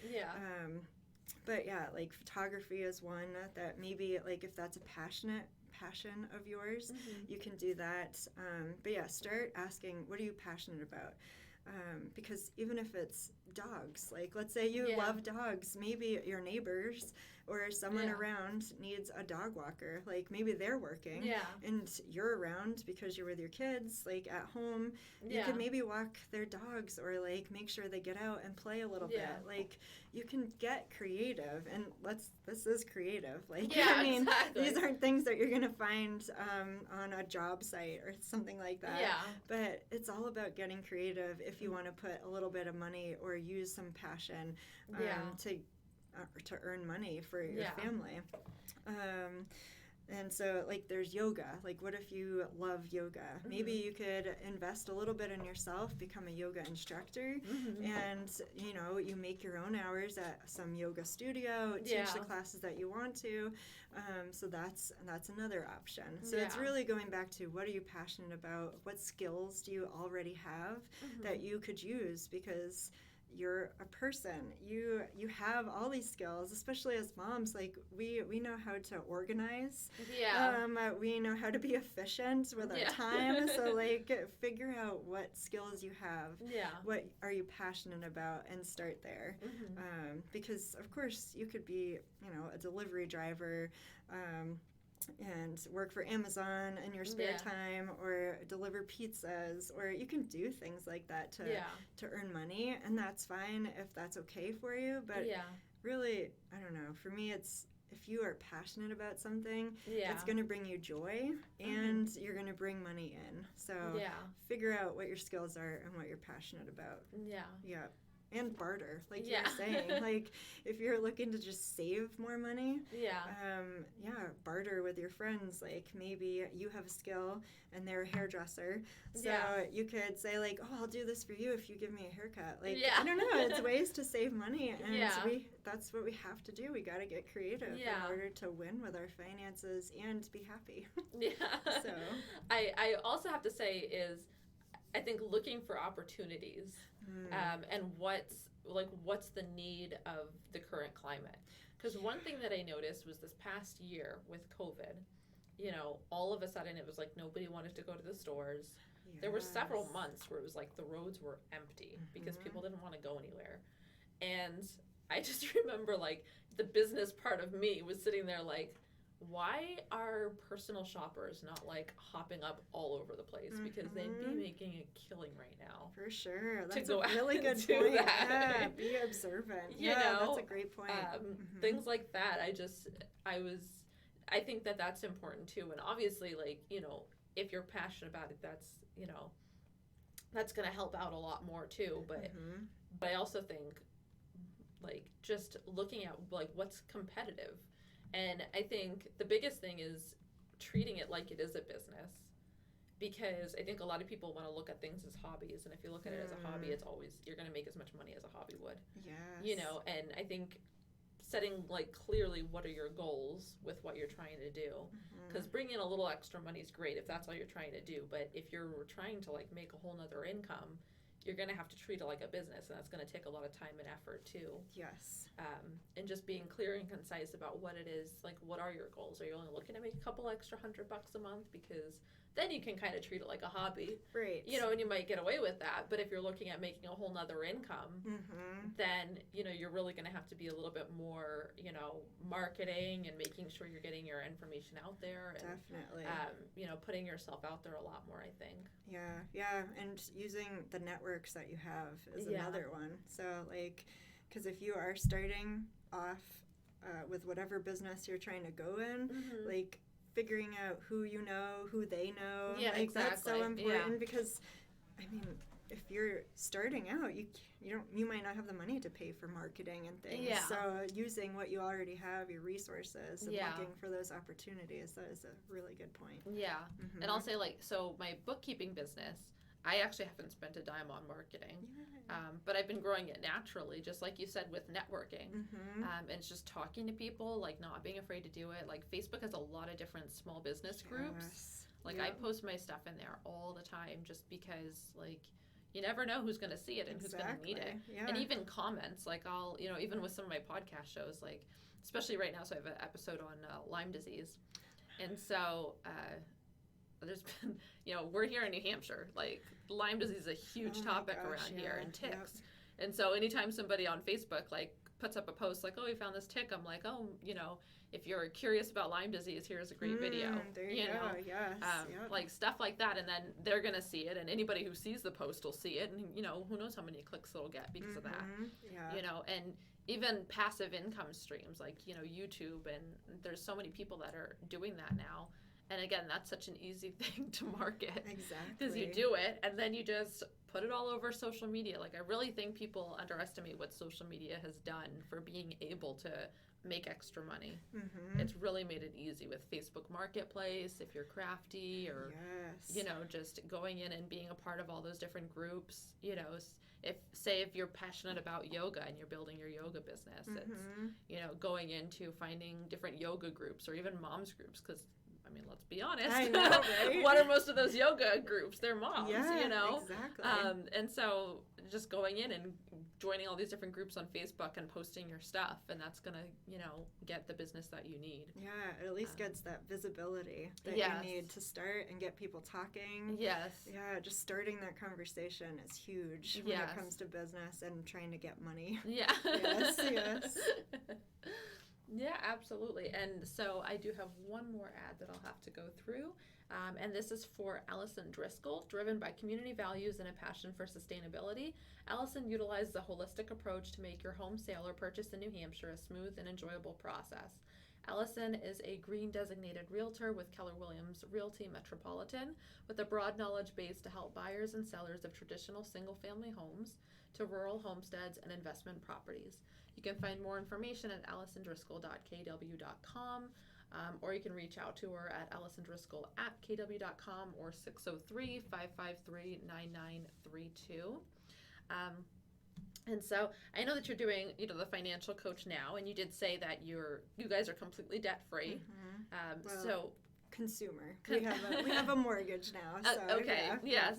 But like, photography is one that maybe, like, if that's a passion of yours, you can do that. But start asking, what are you passionate about? Because even if it's dogs, like, let's say you love dogs, maybe your neighbors or someone around needs a dog walker. Like, maybe they're working and you're around because you're with your kids, like, at home. You could maybe walk their dogs or, like, make sure they get out and play a little bit. Like, you can get creative, and this is creative. Like, I mean, these aren't things that you're going to find on a job site or something like that. But it's all about getting creative if you want to put a little bit of money or use some passion to earn money for your family. And so, like, there's yoga. Like, what if you love yoga? Maybe you could invest a little bit in yourself, become a yoga instructor, and, you know, you make your own hours at some yoga studio, teach the classes that you want to. So that's another option. So it's really going back to, what are you passionate about? What skills do you already have that you could use? Because you're a person. You have all these skills, especially as moms. Like, we know how to organize. We know how to be efficient with our time. So, like, figure out what skills you have. What are you passionate about, and start there. Because, of course, you could be, you know, a delivery driver, and work for Amazon in your spare time, or deliver pizzas, or you can do things like that to earn money, and that's fine if that's okay for you. But really, I don't know, for me, it's, if you are passionate about something, it's going to bring you joy, and you're going to bring money in. So figure out what your skills are and what you're passionate about. And barter, like you were saying. Like, if you're looking to just save more money, barter with your friends. Like, maybe you have a skill and they're a hairdresser, so you could say, like, oh, I'll do this for you if you give me a haircut. Like, I don't know, it's ways to save money, and that's what we have to do. We got to get creative in order to win with our finances and be happy. So I also have to say is, I think looking for opportunities, and what's the need of the current climate. Because one thing that I noticed was this past year with COVID, you know, all of a sudden it was like nobody wanted to go to the stores. There were several months where it was like the roads were empty because people didn't want to go anywhere. And I just remember, like, the business part of me was sitting there like, why are personal shoppers not like hopping up all over the place? Because they'd be making a killing right now. For sure. To That's go a really good do point. that. Yeah, be observant. You know, that's a great point. Things like that. I think that that's important too. And obviously, like, you know, if you're passionate about it, that's, you know, that's going to help out a lot more too. But I also think, like, just looking at, like, what's competitive. And I think the biggest thing is treating it like it is a business. Because I think a lot of people want to look at things as hobbies. And if you look at it as a hobby, it's always, you're going to make as much money as a hobby would. Yes. You know, and I think setting, like, clearly what are your goals with what you're trying to do. Because bringing in a little extra money is great if that's all you're trying to do. But if you're trying to, like, make a whole nother income, you're going to have to treat it like a business. And that's going to take a lot of time and effort, too. Yes. And just being clear and concise about what it is. Like, what are your goals? Are you only looking to make a couple extra $100 a month? Because then you can kind of treat it like a hobby. Right. You know, and you might get away with that. But if you're looking at making a whole nother income, then, you know, you're really going to have to be a little bit more, you know, marketing and making sure you're getting your information out there. And, definitely. You know, putting yourself out there a lot more, I think. Yeah. And using the networks that you have is another one. So, like, because if you are starting off with whatever business you're trying to go in, like, figuring out who you know, who they know. Yeah, like, exactly. That's so important because, I mean, if you're starting out, you might not have the money to pay for marketing and things. Yeah. So using what you already have, your resources, and looking for those opportunities, that is a really good point. Yeah. And I'll say, like, so my bookkeeping business, I actually haven't spent a dime on marketing, but I've been growing it naturally, just like you said, with networking. And it's just talking to people, like, not being afraid to do it. Like, Facebook has a lot of different small business groups. Like, I post my stuff in there all the time just because, like, you never know who's going to see it and who's going to need it. And even comments, like, I'll, you know, even with some of my podcast shows, like, especially right now, so I have an episode on Lyme disease. And so, there's been, you know, we're here in New Hampshire. Like, Lyme disease is a huge topic around here, and ticks. And so anytime somebody on Facebook, like, puts up a post like, oh, we found this tick, I'm like, oh, you know, if you're curious about Lyme disease, here's a great video. There you go. Like, stuff like that. And then they're going to see it, and anybody who sees the post will see it. And, you know, who knows how many clicks it'll get because of that. You know, and even passive income streams like, you know, YouTube, and there's so many people that are doing that now. And again, that's such an easy thing to market. Exactly. Because you do it, and then you just put it all over social media. Like, I really think people underestimate what social media has done for being able to make extra money. It's really made it easy with Facebook Marketplace, if you're crafty, or, you know, just going in and being a part of all those different groups. You know, if you're passionate about yoga and you're building your yoga business, it's, you know, going into finding different yoga groups or even moms groups, because I mean, let's be honest. I know, right? What are most of those yoga groups? They're moms, you know? Exactly. And so just going in and joining all these different groups on Facebook and posting your stuff, and that's going to, you know, get the business that you need. Yeah, it at least gets that visibility that you need to start and get people talking. Yes. Yeah, just starting that conversation is huge when it comes to business and trying to get money. Yeah. Yes. Yeah, absolutely. And so I do have one more ad that I'll have to go through. And this is for Allison Driscoll, driven by community values and a passion for sustainability. Allison utilizes a holistic approach to make your home sale or purchase in New Hampshire a smooth and enjoyable process. Allison is a green designated realtor with Keller Williams Realty Metropolitan, with a broad knowledge base to help buyers and sellers of traditional single-family homes to rural homesteads and investment properties. You can find more information at alisondriscoll.kw.com, or you can reach out to her at alisondriscoll@kw.com or 603-553-9932. And so I know that you're doing, you know, the financial coach now, and you did say that you guys are completely debt free. So consumer, we have a mortgage now. So, okay, yes.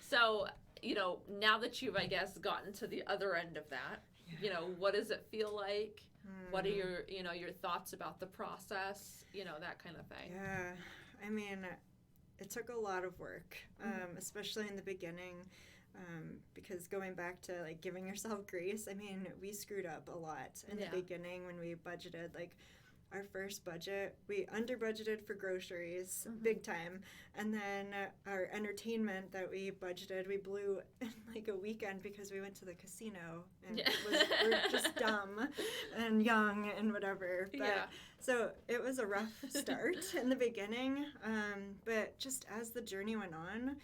So, you know, now that you've, I guess, gotten to the other end of that, you know, what does it feel like? What are your, you know, your thoughts about the process? You know, that kind of thing. Yeah, I mean, it took a lot of work, especially in the beginning. Because going back to, like, giving yourself grace, I mean, we screwed up a lot in the beginning when we budgeted. Like, our first budget, we under budgeted for groceries big time, and then our entertainment that we budgeted, we blew in like a weekend because we went to the casino and we're just dumb and young and whatever. But so it was a rough start in the beginning, but just as the journey went on,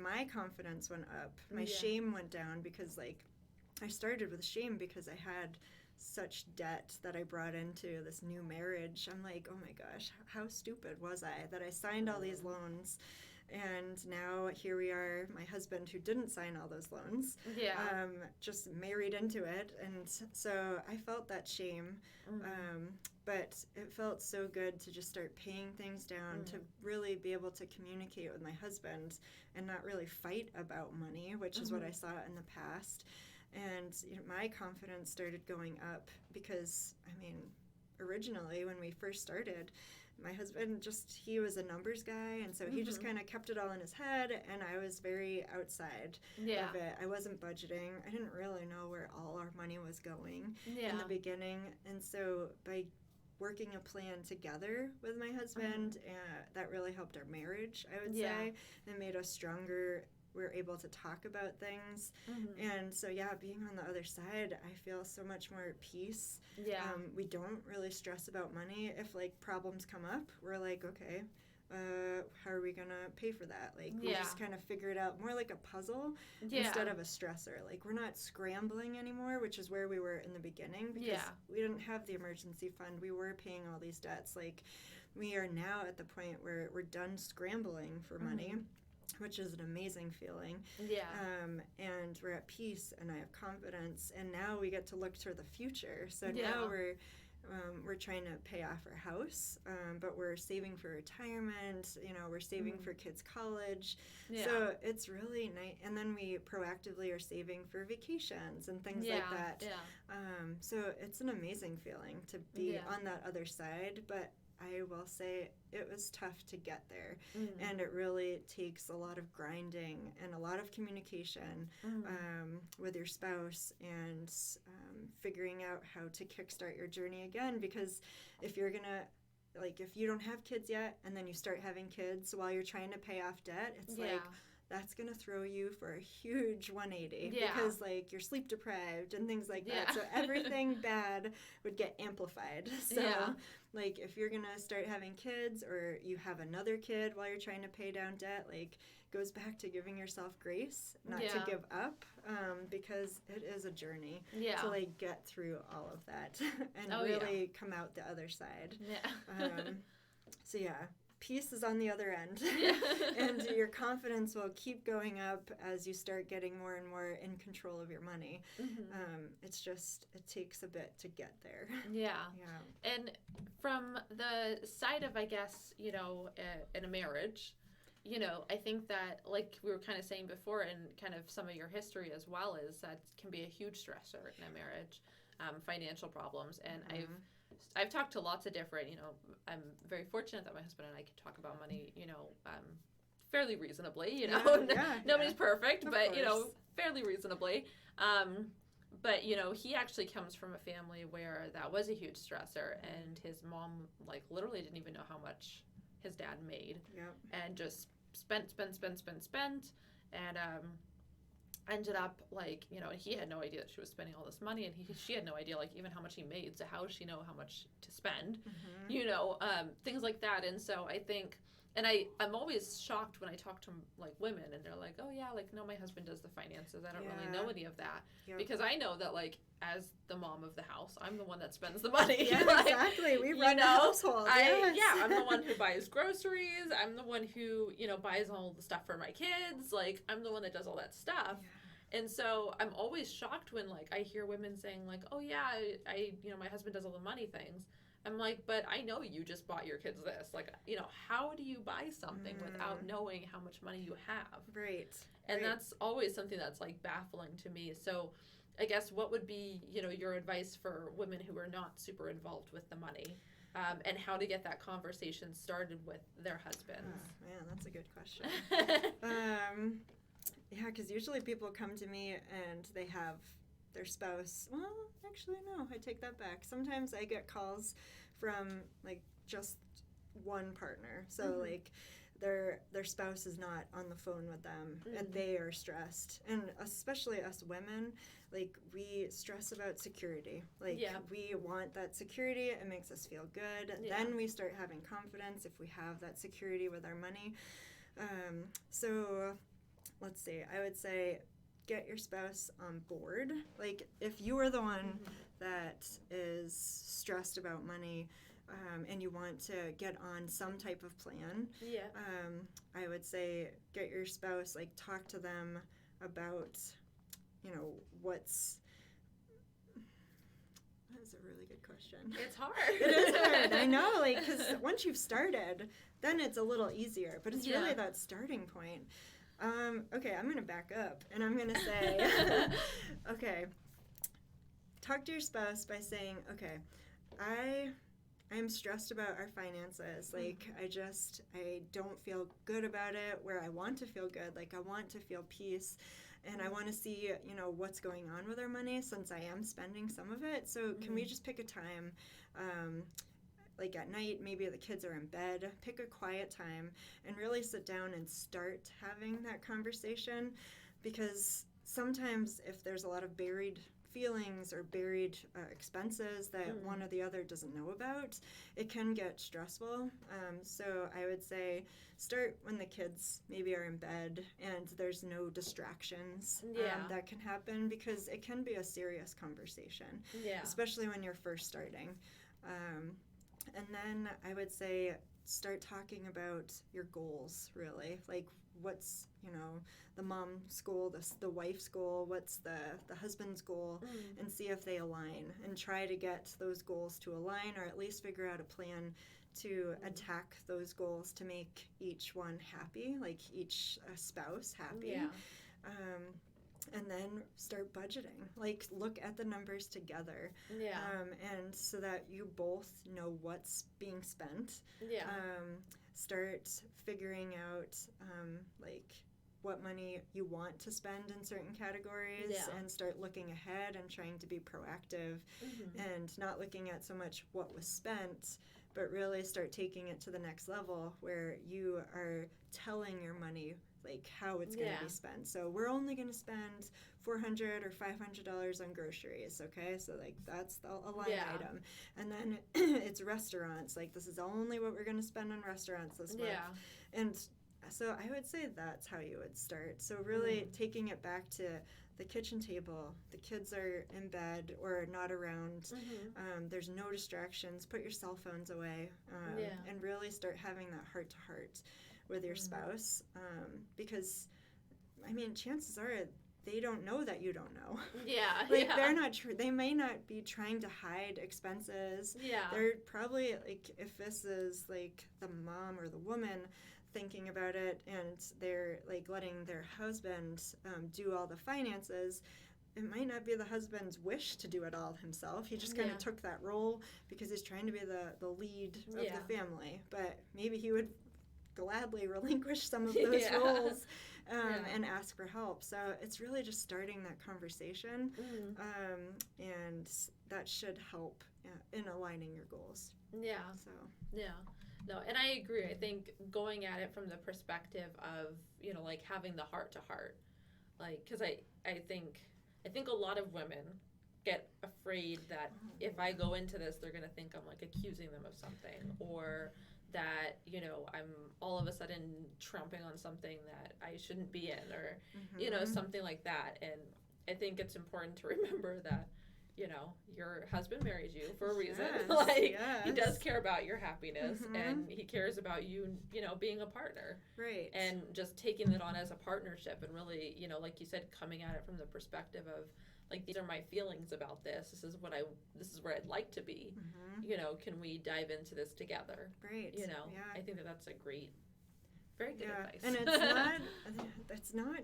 my confidence went up, my shame went down, because like I started with shame because I had such debt that I brought into this new marriage. I'm like, oh my gosh, how stupid was I that I signed all these loans, and now here we are, my husband who didn't sign all those loans, just married into it. And so I felt that shame, but it felt so good to just start paying things down, to really be able to communicate with my husband and not really fight about money, which is what I saw in the past. And my confidence started going up because, I mean, originally when we first started, my husband he was a numbers guy, and so he just kind of kept it all in his head, and I was very outside of it. I wasn't budgeting. I didn't really know where all our money was going in the beginning, and so by working a plan together with my husband, that really helped our marriage, I would say, and made us stronger. We were able to talk about things, and so being on the other side, I feel so much more at peace. We don't really stress about money. If like problems come up, we're like, okay, how are we gonna pay for that? Like we just kind of figure it out more like a puzzle instead of a stressor. Like we're not scrambling anymore, which is where we were in the beginning, because we didn't have the emergency fund. We were paying all these debts. Like we are now at the point where we're done scrambling for money, which is an amazing feeling. And we're at peace, and I have confidence, and now we get to look to the future. So now we're trying to pay off our house, but we're saving for retirement, we're saving for kids' college. So it's really nice. And then we proactively are saving for vacations and things like that. So it's an amazing feeling to be on that other side, but I will say it was tough to get there, and it really takes a lot of grinding and a lot of communication with your spouse, and figuring out how to kickstart your journey again, because if you're gonna, like, if you don't have kids yet and then you start having kids while you're trying to pay off debt, it's like that's going to throw you for a huge 180 because, like, you're sleep deprived and things like that. So everything bad would get amplified. So, like, if you're going to start having kids, or you have another kid while you're trying to pay down debt, like, goes back to giving yourself grace, not to give up, because it is a journey to, like, get through all of that and really come out the other side. So, peace is on the other end, and your confidence will keep going up as you start getting more and more in control of your money. It's just, it takes a bit to get there. And from the side of, I guess, in a marriage, I think that, like we were kind of saying before, and kind of some of your history as well, is that can be a huge stressor in a marriage, financial problems. And I've talked to lots of different, I'm very fortunate that my husband and I can talk about money, fairly reasonably, nobody's perfect, of but, course. fairly reasonably. But, he actually comes from a family where that was a huge stressor, and his mom, like, literally didn't even know how much his dad made, and just spent, and, ended up, like, he had no idea that she was spending all this money, and she had no idea, like, even how much he made, so how does she know how much to spend, things like that. And so I think, and I'm always shocked when I talk to, like, women, and they're like, oh yeah, like, no, my husband does the finances, I don't really know any of that, because I know that, like, as the mom of the house, I'm the one that spends the money. Like, exactly, we run the household. I'm the one who buys groceries, I'm the one who, buys all the stuff for my kids, like, I'm the one that does all that stuff. And so I'm always shocked when, like, I hear women saying, like, oh yeah, I my husband does all the money things. I'm like, but I know you just bought your kids this. Like, how do you buy something without knowing how much money you have? Right. And that's always something that's, like, baffling to me. So I guess what would be, your advice for women who are not super involved with the money, and how to get that conversation started with their husbands? Oh, man, that's a good question. Yeah, because usually people come to me and they have their spouse. Well, actually, no, I take that back. Sometimes I get calls from like just one partner. So like their spouse is not on the phone with them and they are stressed. And especially us women, like we stress about security. Like we want that security. It makes us feel good. Then we start having confidence if we have that security with our money. So let's see, I would say get your spouse on board. Like if you are the one that is stressed about money, and you want to get on some type of plan, I would say get your spouse, like talk to them about, you know, that is a really good question. It's hard. It is hard, I know, like, because once you've started, then it's a little easier, but it's really that starting point. Okay, I'm going to back up, and I'm going to say, okay, talk to your spouse by saying, okay, I'm stressed about our finances. Like, I don't feel good about it where I want to feel good. Like, I want to feel peace, and I want to see, you know, what's going on with our money since I am spending some of it. So can we just pick a time, like at night, maybe the kids are in bed, pick a quiet time and really sit down and start having that conversation, because sometimes if there's a lot of buried feelings or buried expenses that one or the other doesn't know about, it can get stressful. So I would say start when the kids maybe are in bed and there's no distractions that can happen, because it can be a serious conversation, especially when you're first starting. And then I would say start talking about your goals, really. Like what's, you know, the mom's goal, the wife's goal, what's the husband's goal, and see if they align, and try to get those goals to align, or at least figure out a plan to attack those goals to make each one happy, like each spouse happy. And then start budgeting. Like look at the numbers together. And so that you both know what's being spent. Start figuring out like what money you want to spend in certain categories, and start looking ahead and trying to be proactive, and not looking at so much what was spent, but really start taking it to the next level where you are telling your money like how it's going to be spent. So we're only going to spend $400 or $500 on groceries, okay? So like that's a line item. And then it's restaurants. Like this is only what we're going to spend on restaurants this month. And so I would say that's how you would start. So really taking it back to the kitchen table. The kids are in bed or not around. There's no distractions. Put your cell phones away, and really start having that heart-to-heart with your spouse, because, I mean, chances are they don't know that you don't know. Like they're not. They may not be trying to hide expenses. They're probably like, if this is like the mom or the woman thinking about it, and they're like letting their husband do all the finances, it might not be the husband's wish to do it all himself. He just kind of took that role because he's trying to be the lead of the family. But maybe he would gladly relinquish some of those roles and ask for help. So it's really just starting that conversation, and that should help in aligning your goals. No, and I agree. I think going at it from the perspective of, you know, like having the heart to heart, like, because I think a lot of women get afraid that if I go into this, they're going to think I'm like accusing them of something, or that, you know, I'm all of a sudden trumping on something that I shouldn't be in, or, you know, something like that. And I think it's important to remember that, you know, your husband marries you for a reason. He does care about your happiness, and he cares about you, you know, being a partner. Right. And just taking it on as a partnership, and really, you know, like you said, coming at it from the perspective of, like, these are my feelings about this. This is where I'd like to be. You know, can we dive into this together? Right. You know, I think that's a very good advice. And it's not,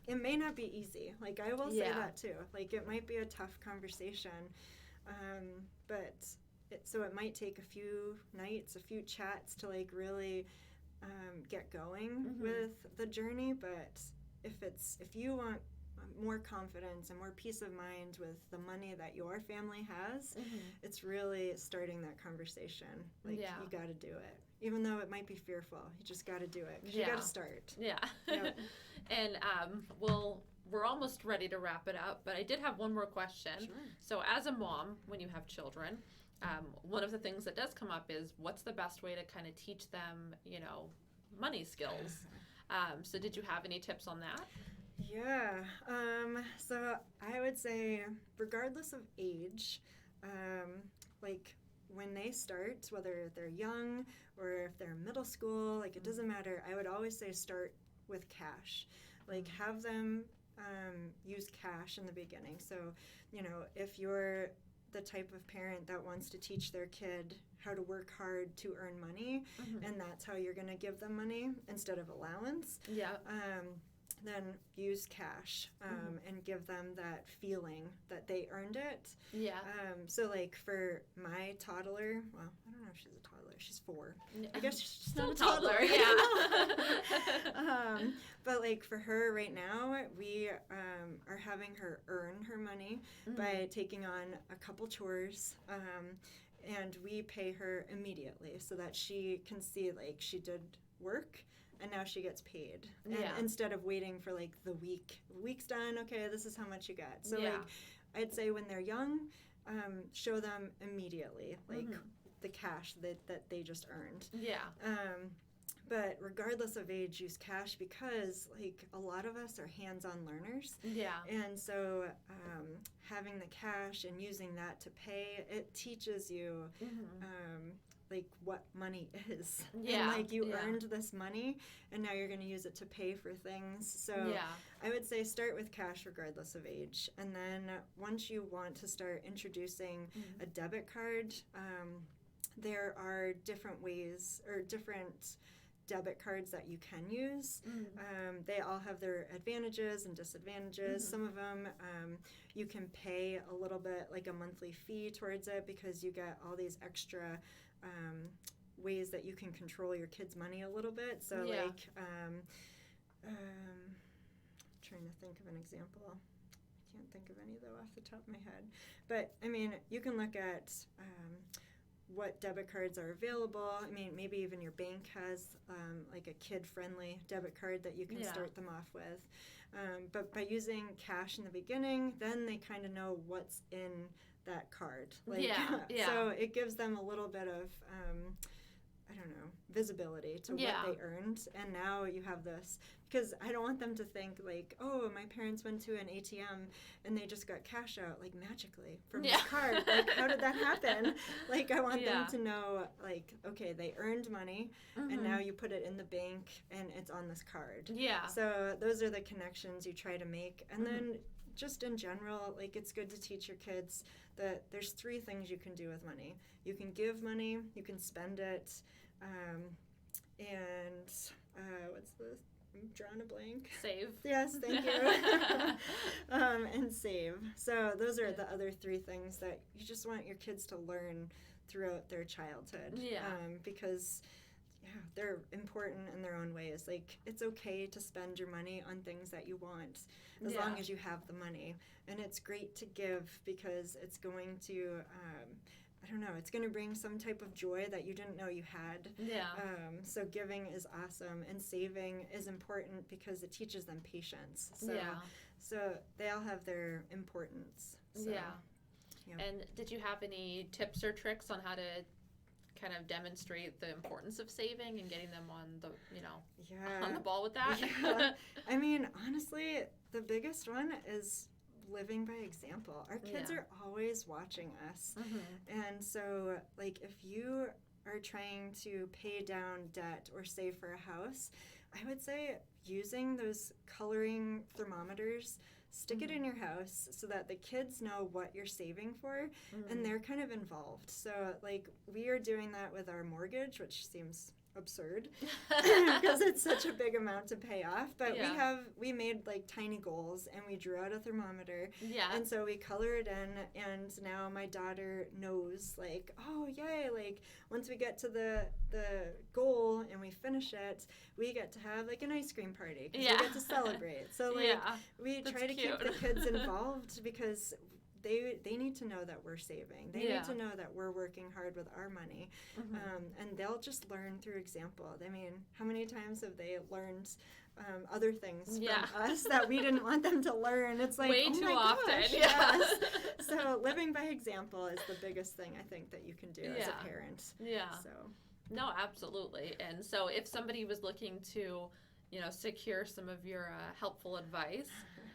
it may not be easy. Like, I will say that too. Like, it might be a tough conversation, but it might take a few nights, a few chats to like really get going with the journey. But if you want more confidence and more peace of mind with the money that your family has, Mm-hmm. it's really starting that conversation. Like, Yeah. you got to do it. Even though it might be fearful, you just got to do it. 'Cause you Yeah. got to start. Yeah. Yep. And we're almost ready to wrap it up, but I did have one more question. Sure. So as a mom, when you have children, one of the things that does come up is what's the best way to kind of teach them, money skills. So did you have any tips on that? Yeah. So I would say, regardless of age, like when they start, whether they're young or if they're in middle school, like it doesn't matter. I would always say start with cash. Like have them use cash in the beginning. So, if you're the type of parent that wants to teach their kid how to work hard to earn money, Mm-hmm. and that's how you're going to give them money instead of allowance, Yeah. then use cash and give them that feeling that they earned it. Yeah. So like for my toddler, well, I don't know if she's a toddler. She's 4. I guess she's Still not a toddler. Yeah. But like for her right now, we are having her earn her money by taking on a couple chores. And we pay her immediately so that she can see like she did work and now she gets paid. And instead of waiting for like the week's done, okay, this is how much you got. So like I'd say when they're young, show them immediately like the cash that they just earned. Yeah. But regardless of age, use cash because like a lot of us are hands-on learners. Yeah. And so having the cash and using that to pay, it teaches you like what money is. Yeah. And like you earned this money and now you're going to use it to pay for things. So I would say start with cash regardless of age. And then once you want to start introducing a debit card, there are different ways or different debit cards that you can use. They all have their advantages and disadvantages. Some of them you can pay a little bit like a monthly fee towards it because you get all these extra ways that you can control your kids' money a little bit. So like trying to think of an example. I can't think of any though off the top of my head. But I mean, you can look at what debit cards are available. I mean, maybe even your bank has like a kid-friendly debit card that you can start them off with. But by using cash in the beginning, then they kind of know what's in that card. Like, so it gives them a little bit of, I don't know, visibility to what they earned. And now you have this, because I don't want them to think like, oh, my parents went to an ATM and they just got cash out like magically from this card. Like, how did that happen? Like, I want them to know like, okay, they earned money and now you put it in the bank and it's on this card. Yeah. So those are the connections you try to make. And then just in general, like it's good to teach your kids that there's 3 things you can do with money. You can give money, you can spend it, and what's this? I'm drawing a blank. Save. Yes, thank you. And save. So those are the other 3 things that you just want your kids to learn throughout their childhood. Yeah. Because they're important in their own ways. Like, it's okay to spend your money on things that you want as long as you have the money. And it's great to give because it's going to, I don't know, it's going to bring some type of joy that you didn't know you had. Yeah. So giving is awesome, and saving is important because it teaches them patience. So they all have their importance. So, And did you have any tips or tricks on how to kind of demonstrate the importance of saving and getting them on the, on the ball with that? Yeah. I mean, honestly, the biggest one is living by example. Our kids are always watching us. And so, like, if you are trying to pay down debt or save for a house, I would say using those coloring thermometers, stick it in your house so that the kids know what you're saving for and they're kind of involved. So, like, we are doing that with our mortgage, which seems absurd because it's such a big amount to pay off. But we made like tiny goals, and we drew out a thermometer. Yeah. And so we color it in, and now my daughter knows, like, oh yay, like once we get to the goal and we finish it, we get to have like an ice cream party because we get to celebrate. So like we try to keep the kids involved because they need to know that we're saving. They need to know that we're working hard with our money. And they'll just learn through example. I mean, how many times have they learned other things from us that we didn't want them to learn? It's like, way oh too my often. Gosh, yes. So living by example is the biggest thing I think that you can do as a parent. Yeah. So. No, absolutely. And so if somebody was looking to, secure some of your helpful advice,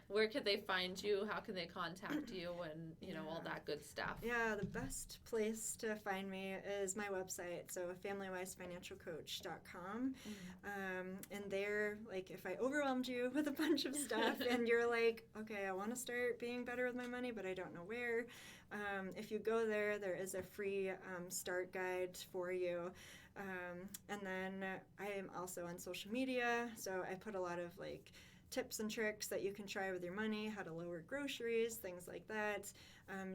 where could they find you? How can they contact you? And, all that good stuff. Yeah, the best place to find me is my website, so familywisefinancialcoach.com. And there, like, if I overwhelmed you with a bunch of stuff and you're like, okay, I want to start being better with my money, but I don't know where, if you go there, there is a free start guide for you. And then I am also on social media, so I put a lot of, like, tips and tricks that you can try with your money, how to lower groceries, things like that.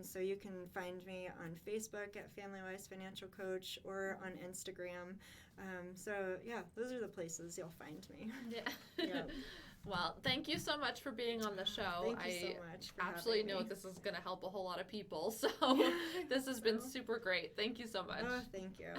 So you can find me on Facebook at FamilyWise Financial Coach or on Instagram. So yeah, those are the places you'll find me. Yeah. Well, thank you so much for being on the show. Thank you so much for absolutely having know me. this is going to help a whole lot of people. So this has been super great. Thank you so much. Oh, thank you.